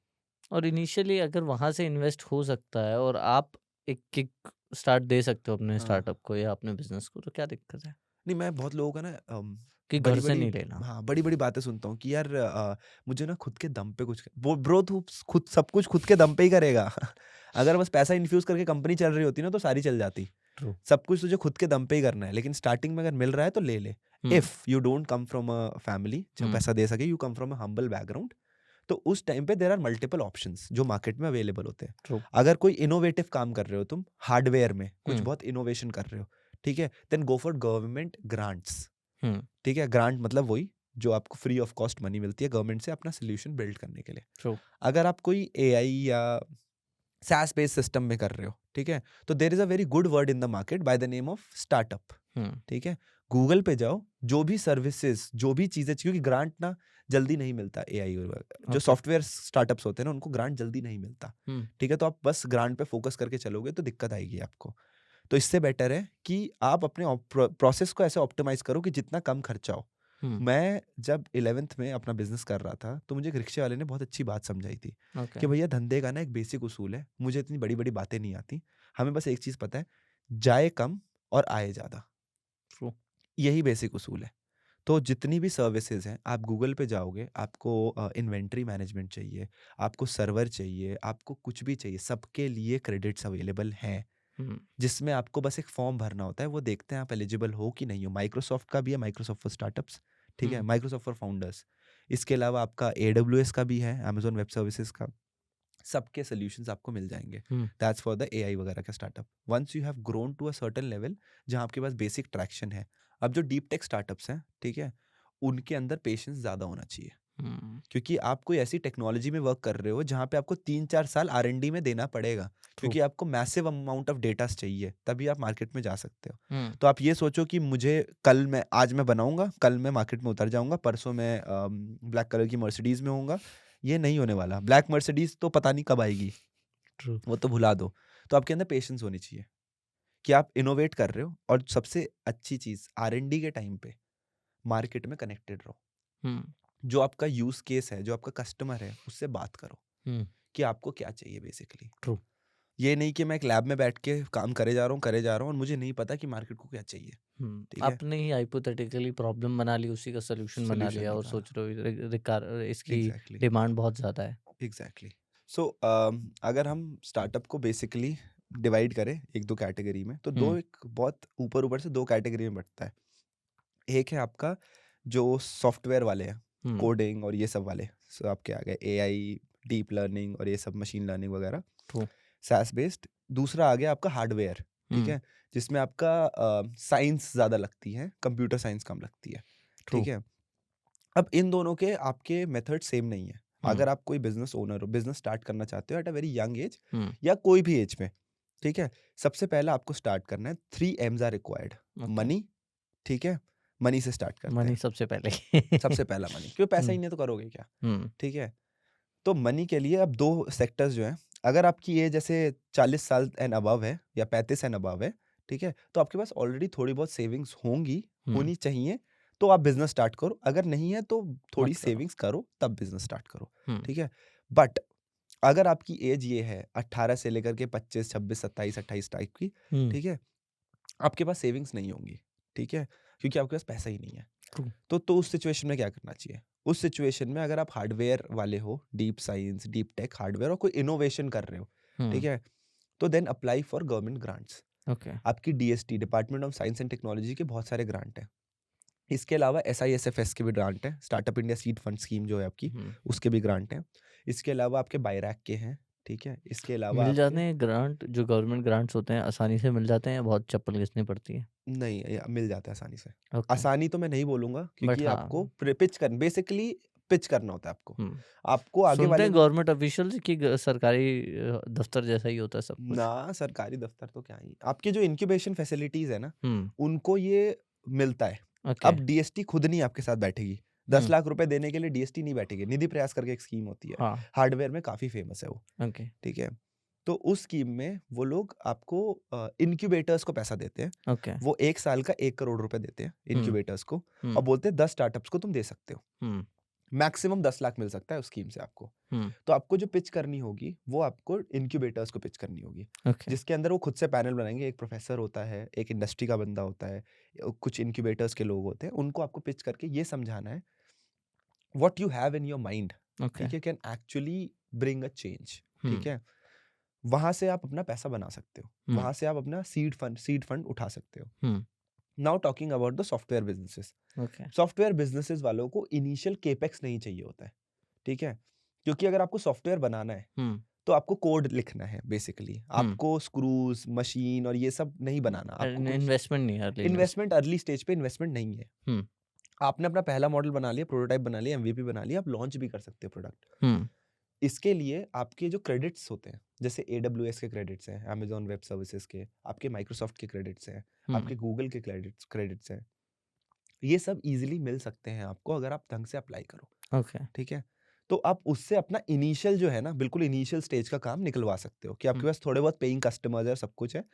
और इनिशियली अगर वहाँ से इन्वेस्ट हो सकता है और आप एक किक स्टार्ट दे सकते हो अपने हाँ, स्टार्टअप को या अपने बिज़नेस को, तो क्या दिक्कत है? नहीं मैं बहुत लोगों का ना कि घर से बड़ी-बड़ी नहीं लेना। हाँ, बड़ी-बड़ी बातें सुनता हूँ कि यार मुझे ना खुद के दम पे कुछ ब्रो तू खुद सब कुछ खुद के दम पे ही करेगा। अगर बस पैसा इन्फ्यूज़ करके कंपनी चल रही होती ना तो सारी चल जाती। ट्रू। सब कुछ तुझे खुद के दम पे ही करना है, लेकिन स्टार्टिंग में अगर मिल रहा है तो ले ले। Hmm, if you don't come from a family जो हुँ, पैसा दे सके, you come from a humble background, तो उस टाइम पे देयर आर मल्टीपल ऑप्शंस जो मार्केट में अवेलेबल होते हैं। ट्रू। अगर कोई इनोवेटिव काम कर रहे हो तुम हार्डवेयर में, कुछ हुँ, बहुत इनोवेशन कर रहे हो, ठीक है, then go for government grants, hmm, ठीक है। ग्रांट मतलब वही जो आपको फ्री ऑफ कॉस्ट मनी मिलती है गवर्नमेंट से अपना सोल्यूशन बिल्ड करने के लिए। ट्रू। अगर आप कोई एआई या SaaS बेस्ड सिस्टम में कर रहे हो, ठीक है, तो there is a very good word in the market by the name of startup, hmm, ठीक है। गूगल पे जाओ, जो भी सर्विसेज जो भी चीजें, क्योंकि ग्रांट ना जल्दी नहीं मिलता, एआई जो ओके। सॉफ्टवेयर स्टार्टअप्स होते हैं ना उनको ग्रांट जल्दी नहीं मिलता, हुँ, ठीक है। तो आप बस ग्रांट पे फोकस करके चलोगे तो दिक्कत आएगी आपको। तो इससे बेटर है कि आप अपने प्रोसेस को ऐसे ऑप्टिमाइज करो कि जितना कम खर्चा हो। हुँ, मैं जब 11th में अपना बिजनेस कर रहा था तो मुझे एक रिक्शे वाले ने बहुत अच्छी बात समझाई थी ओके। कि भैया धंधे का ना एक बेसिक उसूल है, मुझे इतनी बड़ी बड़ी बातें नहीं आती, हमें बस एक चीज पता है, जाए कम और आए ज्यादा, ट्रू। यही बेसिक उसूल है। तो जितनी भी सर्विसेज हैं, आप गूगल पे जाओगे, आपको इन्वेंट्री मैनेजमेंट चाहिए, आपको सर्वर चाहिए, आपको कुछ भी चाहिए, सबके लिए क्रेडिट्स अवेलेबल हैं, हुँ, जिसमें आपको बस एक फॉर्म भरना होता है, वो देखते हैं आप एलिजिबल हो कि नहीं हो। माइक्रोसॉफ्ट का भी है, माइक्रोसॉफ्ट फॉर स्टार्टअप्स, ठीक है, हुँ, माइक्रोसॉफ्ट फॉर फाउंडर्स। इसके अलावा आपका AWS का भी है, अमेजोन वेब सर्विसेज का, सबके सोल्यूशंस आपको मिल जाएंगे। Hmm, that's for the AI वगैरह का startup. Once you have grown to a certain level जहाँ आपके पास बेसिक ट्रैक्शन है, अब जो डीप टेक स्टार्टअप्स हैं, ठीक है, उनके अंदर पेशेंस ज़्यादा होना चाहिए, हुँ, क्योंकि आप कोई ऐसी टेक्नोलॉजी में वर्क कर रहे हो जहाँ पे आपको 3-4 साल R&D में देना पड़ेगा, ट्रू। क्योंकि आपको मैसिव अमाउंट ऑफ डेटा चाहिए, तभी आप मार्केट में जा सकते हो। हुँ, तो आप ये सोचो कि मुझे आज मैं बनाऊंगा, कल मैं मार्केट में उतर जाऊंगा, परसों मैं ब्लैक कलर की मर्सिडीज में होऊंगा, ये नहीं होने वाला। ब्लैक मर्सिडीज तो पता नहीं कब आएगी, ट्रू। वो तो भुला दो। तो आपके अंदर पेशेंस होनी चाहिए कि आप इनोवेट कर रहे हो, और सबसे अच्छी चीज़ R&D के टाइम पे मार्केट में कनेक्टेड रहो। हुँ, जो आपका यूज़ केस है, जो आपका कस्टमर है, उससे बात करो हुँ, कि आपको क्या चाहिए बेसिकली। ट्रू। ये नहीं कि मैं एक लैब में बैठ के काम करे जा रहा हूँ और मुझे नहीं पता कि मार्केट को क्या चाहिए, हुँ, ठीक है। आपने ही हाइपोथेटिकली प्रॉब्लम बना ली, उसी का सॉल्यूशन बना सॉल्यूशन लिया और निकाला। सोच रहे हो इसकी एग्जैक्टली, डिमांड बहुत ज़्यादा है। एग्जैक्टली। सो अगर हम स्टार्टअप को बेसिकली डिवाइड करें एक दो कैटेगरी में, तो हुँ, एक बहुत ऊपर ऊपर से दो कैटेगरी में बंटता है। एक है आपका जो सॉफ्टवेयर वाले हैं, हुँ, कोडिंग और ये सब वाले, सो आपके आ गए एआई, डीप लर्निंग और ये सब मशीन लर्निंग वगैरह, ट्रू। SaaS based. दूसरा आ गया आपका हार्डवेयर, ठीक हुँ, है, जिसमें आपका साइंस ज़्यादा लगती है, कंप्यूटर साइंस कम लगती है, ट्रू। ठीक है। अब इन दोनों के आपके मेथड सेम नहीं है। हुँ, अगर आप कोई बिजनेस ओनर हो, बिजनेस स्टार्ट करना चाहते हो at a very young age hmm, या कोई भी एज में, ठीक है, सबसे पहले आपको स्टार्ट करना है, 3 M's are required. Okay. Money, ठीक है, मनी से स्टार्ट करते मनी हैं। सबसे पहले। सबसे पहला मनी, क्यों, पैसा ही हुँ, नहीं है तो करोगे क्या, हुँ, ठीक है। तो मनी के लिए अब दो सेक्टर्स जो हैं, अगर आपकी एज जैसे 40 साल एंड अबव है या 35 एंड अबव है, ठीक है, तो आपके पास ऑलरेडी थोड़ी बहुत सेविंग्स हुँ, होनी चाहिए, तो आप बिजनेस स्टार्ट करो। अगर नहीं है तो थोड़ी मत करो। सेविंग्स करो तब बिजनेस स्टार्ट करो, हुँ, ठीक है। बट अगर आपकी एज ये है 18 से लेकर के 25, 26, 27, 28 टाइप की, हुँ, ठीक है, आपके पास सेविंग्स नहीं होंगी, ठीक है, क्योंकि आपके पास पैसा ही नहीं है। ट्रू। तो उस सिचुएशन में क्या करना चाहिए? उस सिचुएशन में अगर आप हार्डवेयर वाले हो, deep science, deep tech hardware और कोई इनोवेशन कर रहे हो, ठीक हुँ, है, तो then apply for government grants. Okay. आपकी DST, department of science and technology के बहुत सारे ग्रांट हैं। इसके अलावा SISFS के भी ग्रांट हैं, startup India seed fund scheme जो है आपकी, हुँ, उसके भी ग्रांट हैं। इसके अलावा आपके बायरैक के हैं, ठीक है। इसके अलावा मिल आपके जाते हैं ग्रांट, जो गवर्नमेंट ग्रांट्स होते हैं आसानी से मिल जाते हैं या बहुत चप्पल घिसनी पड़ती है? नहीं, मिल जाता है आसानी से। ओके, आसानी तो मैं नहीं बोलूँगा, बट क्योंकि आपको हाँ, पिच कर बेसिकली पिच करना होता है आपको। हुँ। आपको आगे सुनते वाले हैं ने गवर्नमेंट ऑफिशियल्स कि सरकारी दफ्तर जैसा ही होता है सब कुछ। ना, सरकारी दफ्तर तो क्या ही, आपके जो इंक्यूबेशन फैसिलिटीज़ है ना, हुँ, उनको ये मिलता है। ओके। अब डीएसटी खुद नहीं आपके साथ बैठेगी, 10 हम्म। लाख रुपए देने के लिए डीएसटी नहीं बैठेगी। निधि प्रयास करके एक स्कीम होती है, हाँ। हार्डवेयर में काफी फेमस है वो, ओके। ठीक है। तो उस स्कीम में वो लोग आपको इनक्यूबेटर्स को पैसा देते हैं। ओके। वो 1 साल का 1 करोड़ रुपए देते हैं इनक्यूबेटर्स को, और हम्म। बोलते हैं 10 स्टार्टअप्स को तुम दे सकते हो। हम्म। मैक्सिमम 10 लाख मिल सकता है उस स्कीम से आपको। हम्म। तो आपको जो पिच करनी होगी वो आपको इनक्यूबेटर्स को पिच करनी होगी, ओके। जिसके अंदर वो खुद से पैनल बनाएंगे। एक प्रोफेसर होता है, एक इंडस्ट्री का बंदा होता है, कुछ इनक्यूबेटर्स के लोग होते हैं। उनको आपको पिच करके ये समझाना है what you have in your mind, okay. ठीक है, can actually bring a change, hmm. ठीक है। वहां से आप अपना पैसा बना सकते हो, हम्म। वहां से आप अपना सीड फंड उठा सकते हो। Hmm. Now talking about the software businesses. Okay. Software businesses वालों को इनिशियल केपेक्स नहीं चाहिए होता है, ठीक है। क्योंकि अगर आपको सॉफ्टवेयर बनाना है हम्म। तो आपको कोड लिखना है बेसिकली, हम्म। आपको स्क्रूज मशीन और ये सब नहीं बनाना, आपको कुछ इन्वेस्टमेंट नहीं अर्ली इन्वेस्टमेंट अर्ली स्टेज पे इन्वेस्टमेंट नहीं है। हम्म। आपने अपना पहला मॉडल बना लिया, प्रोटोटाइप बना लिया, एमवीपी बना लिया, आप लॉन्च भी कर सकते हो प्रोडक्ट। हम्म। इसके लिए आपके जो क्रेडिट्स होते हैं, जैसे AWS के क्रेडिट्स हैं, Amazon वेब सर्विसेज के, आपके माइक्रोसॉफ्ट के क्रेडिट्स हैं, आपके गूगल के क्रेडिट्स हैं, ये सब इजीली मिल सकते हैं आपको अगर आप ढंग से अप्लाई करो, ओके। ठीक है। तो आप उससे अपना इनिशियल जो है ना, बिल्कुल इनिशियल स्टेज का काम निकलवा सकते हो कि आपके पास थोड़े बहुत पेइंग कस्टमर्स है, सब कुछ है।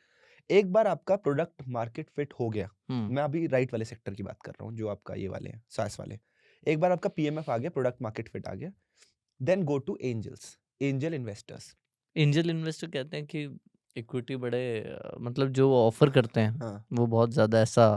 एक बार आपका प्रोडक्ट मार्केट फिट हो गया, मैं अभी राइट वाले सेक्टर की बात कर रहा हूँ, जो आपका ये वाले हैं सास वाले। एक बार आपका PMF आ गया, प्रोडक्ट मार्केट फिट आ गया, then go to angels, angel investors. Angel investor कहते हैं कि इक्विटी बड़े मतलब जो ऑफर करते हैं हाँ वो बहुत ज़्यादा ऐसा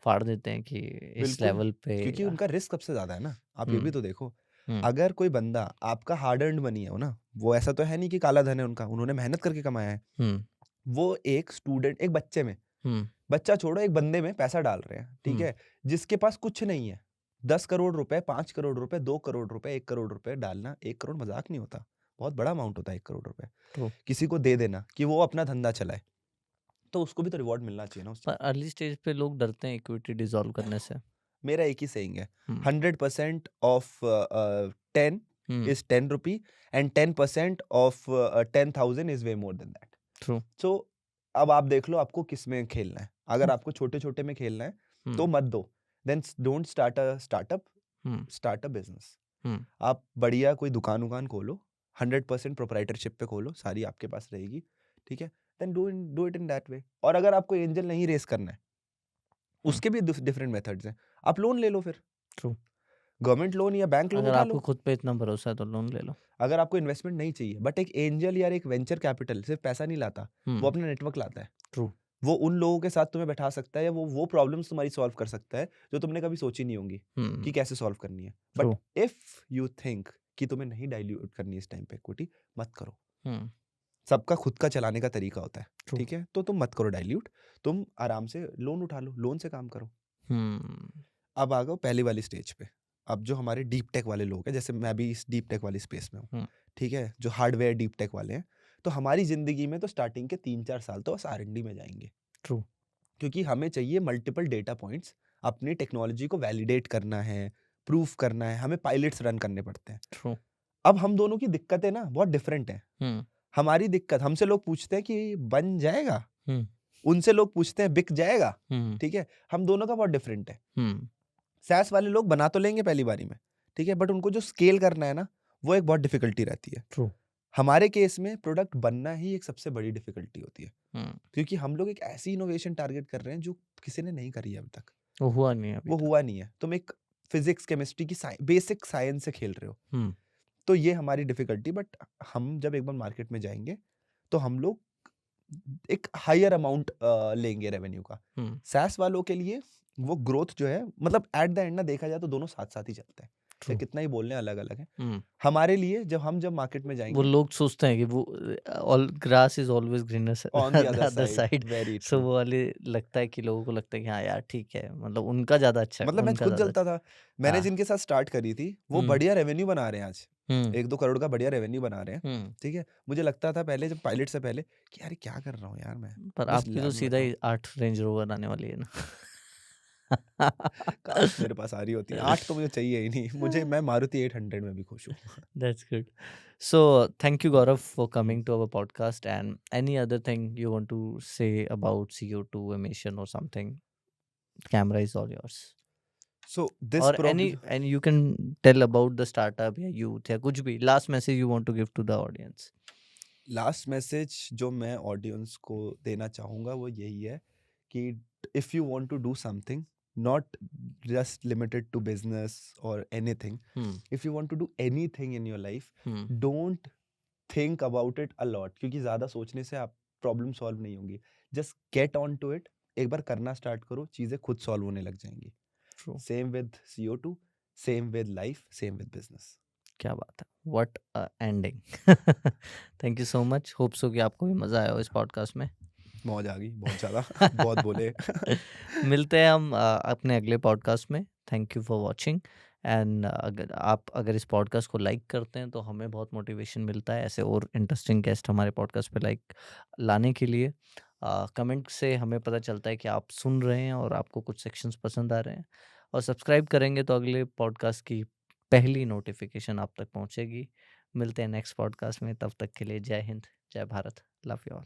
फाड़ देते हैं कि इस बिल्कुल, लेवल पे क्योंकि उनका रिस्क सबसे ज्यादा है ना। आप ये भी हम्म। तो देखो, हम्म। अगर कोई बंदा आपका हार्ड अर्न्ड मनी है वो ना, वो ऐसा तो है नहीं कि काला धन है उनका, उन्होंने मेहनत करके कमाया है। हम्म। वो एक स्टूडेंट, एक बच्चे में, हम्म। बच्चा छोड़ो, एक बंदे में पैसा डाल रहे हैं, ठीक हम्म। है, जिसके पास कुछ नहीं है। 10 करोड़ रुपए, 5 करोड़ रुपए, 2 करोड़ रुपए, 1 करोड़ रुपए डालना, 1 करोड़ मजाक नहीं होता, बहुत बड़ा अमाउंट होता है 1 करोड़ रुपए। ट्रू। किसी को दे देना कि वो अपना धंधा चलाए, तो उसको भी तो रिवॉर्ड मिलना चाहिए ना उस पर चीज का। अर्ली स्टेज पे लोग डरते हैं इक्विटी डिसॉल्व करने से। मेरा एक ही सेइंग है, हम्म। 100% of 10 hmm. is 10 rupee and 10% of 10,000 is way more than that. True. So अब आप देख लो आपको किस में खेलना है। अगर आपको छोटे छोटे में खेलना है तो मत दो, then don't start a startup, start a business. आप बढ़िया कोई दुकान उकान खोलो, 100% प्रोप्राइटरशिप पे खोलो, सारी आपके पास रहेगी, ठीक है। Then do it in that way. और अगर आपको एंजल नहीं रेस करना है, उसके भी डिफरेंट मेथड्स हैं। आप लोन ले लो फिर, ट्रू। गवर्नमेंट लोन या बैंक लोन अगर उठा आपको लो। खुद पे इतना भरोसा है तो लोन ले लो। अगर आपको इन्वेस्टमेंट नहीं चाहिए, बट एक एंजल या एक वेंचर कैपिटल सिर्फ पैसा नहीं लाता, वो अपना नेटवर्क लाता है। ट्रू। वो उन लोगों के साथ तुम्हें बैठा सकता है, या वो प्रॉब्लम्स तुम्हारी सॉल्व कर सकता है जो तुमने कभी सोची नहीं होंगी कि कैसे सॉल्व करनी है। बट इफ यू थिंक कि तुम्हें नहीं डाइल्यूट करनी इस टाइम पे इक्विटी, मत करो। सबका खुद का चलाने का तरीका होता है, ठीक है। तो तुम मत करो डाइल्यूट, तुम आराम से लोन उठा लो, लोन से काम करो। अब आ गए पहली वाली स्टेज पे। अब जो हमारे डीप टेक वाले लोग हैं, जैसे मैं भी इस डीप टेक वाली स्पेस में हूँ, ठीक है, जो हार्डवेयर डीप टेक वाले हैं, तो हमारी जिंदगी में तो स्टार्टिंग के 3-4 साल तो बस R&D में जाएंगे। ट्रू। क्योंकि हमें चाहिए मल्टीपल डेटा पॉइंट्स, अपनी टेक्नोलॉजी को वैलिडेट करना है, प्रूफ करना है, हमें पायलट्स रन करने पड़ते हैं। ट्रू। अब हम दोनों की दिक्कतें ना बहुत डिफरेंट हैं। हमारी दिक्कत, हमसे लोग पूछते हैं कि बन जाएगा, उनसे लोग पूछते हैं बिक जाएगा, ठीक है। हम दोनों का बहुत डिफरेंट है। सैस वाले लोग बना तो लेंगे पहली बारी में, ठीक है, बट उनको जो स्केल करना है ना, वो एक बहुत डिफिकल्टी रहती है। ट्रू। हमारे केस में प्रोडक्ट बनना ही एक सबसे बड़ी डिफिकल्टी होती है, क्योंकि हम लोग एक ऐसी इनोवेशन टारगेट कर रहे हैं जो किसी ने नहीं करी है अभी तक, वो हुआ नहीं है। वो हुआ नहीं है। तुम एक फिजिक्स केमिस्ट्री की बेसिक साइंस से खेल रहे हो, तो ये हमारी डिफिकल्टी। बट हम जब एक बार मार्केट में जाएंगे तो हम लोग एक हायर अमाउंट लेंगे रेवेन्यू का। सैस वालों के लिए वो ग्रोथ जो है, मतलब एट द एंड ना देखा जाए तो दोनों साथ साथ ही चलते हैं, तो कितना ही बोलने अलग अलग है। हमारे लिए जब मार्केट में जाएंगे, वो लोग सोचते हैं कि वो all grass is always greener on the other side, very so true. वो वाले लगता है कि लोगों को लगता है कि हाँ यार ठीक है, मतलब उनका ज्यादा अच्छा है, मतलब मैं उनका खुद ज्यादा जलता था, मैंने हाँ। जिनके साथ स्टार्ट करी थी वो बढ़िया रेवेन्यू बना रहे हैं आज, 1-2 करोड़ का बढ़िया रेवेन्यू बना रहे हैं, ठीक है। मुझे लगता था पहले, जब पायलट से पहले, कि यार क्या कर रहा हूँ यार मैं, पर बस आपकी लैब तो में सीधा बैठा ही हूँ। 8 रेंज रोवर आने वाली है ना। काश मेरे पास आ रही होती। 8 तो मुझे चाहिए ही नहीं, मुझे, मैं मारुति 800 में भी खुश हूँ। That's good. So, thank you, Gaurav, for coming to our podcast. And any other thing you want to say about CO2 emission or something? Camera is all yours. So this और problem, and you can tell about the startup या youth या कुछ भी last message you want to give to the audience. Last message जो मैं audience को देना चाहूँगा वो यही है कि if you want to do something, not just limited to business और anything, Hmm. If you want to do anything in your life, Hmm. Don't think about it a lot, क्योंकि ज़्यादा सोचने से आप प्रॉब्लम सॉल्व नहीं होंगी. Just get on to it. एक बार करना स्टार्ट करो, चीज़ें खुद सॉल्व होने लग जाएंगी. True. Same with CO2, same with life, same with business. क्या बात है, what a ending. Thank you so much. Hope so कि आपको भी मज़ा आया हो इस पॉडकास्ट में. मौज आ गई बहुत ज़्यादा. बहुत बोले. मिलते हैं हम अपने अगले पॉडकास्ट में. Thank you for watching. And अगर इस पॉडकास्ट को लाइक करते हैं तो हमें बहुत मोटिवेशन मिलता है ऐसे और इंटरेस्टिंग गेस्ट हमारे पॉडकास्ट पे लाइक लाने के लिए. कमेंट से हमें पता चलता है कि आप सुन रहे हैं और आपको कुछ सेक्शंस पसंद आ रहे हैं. और सब्सक्राइब करेंगे तो अगले पॉडकास्ट की पहली नोटिफिकेशन आप तक पहुंचेगी. मिलते हैं नेक्स्ट पॉडकास्ट में. तब तक के लिए जय हिंद, जय भारत. Love you all.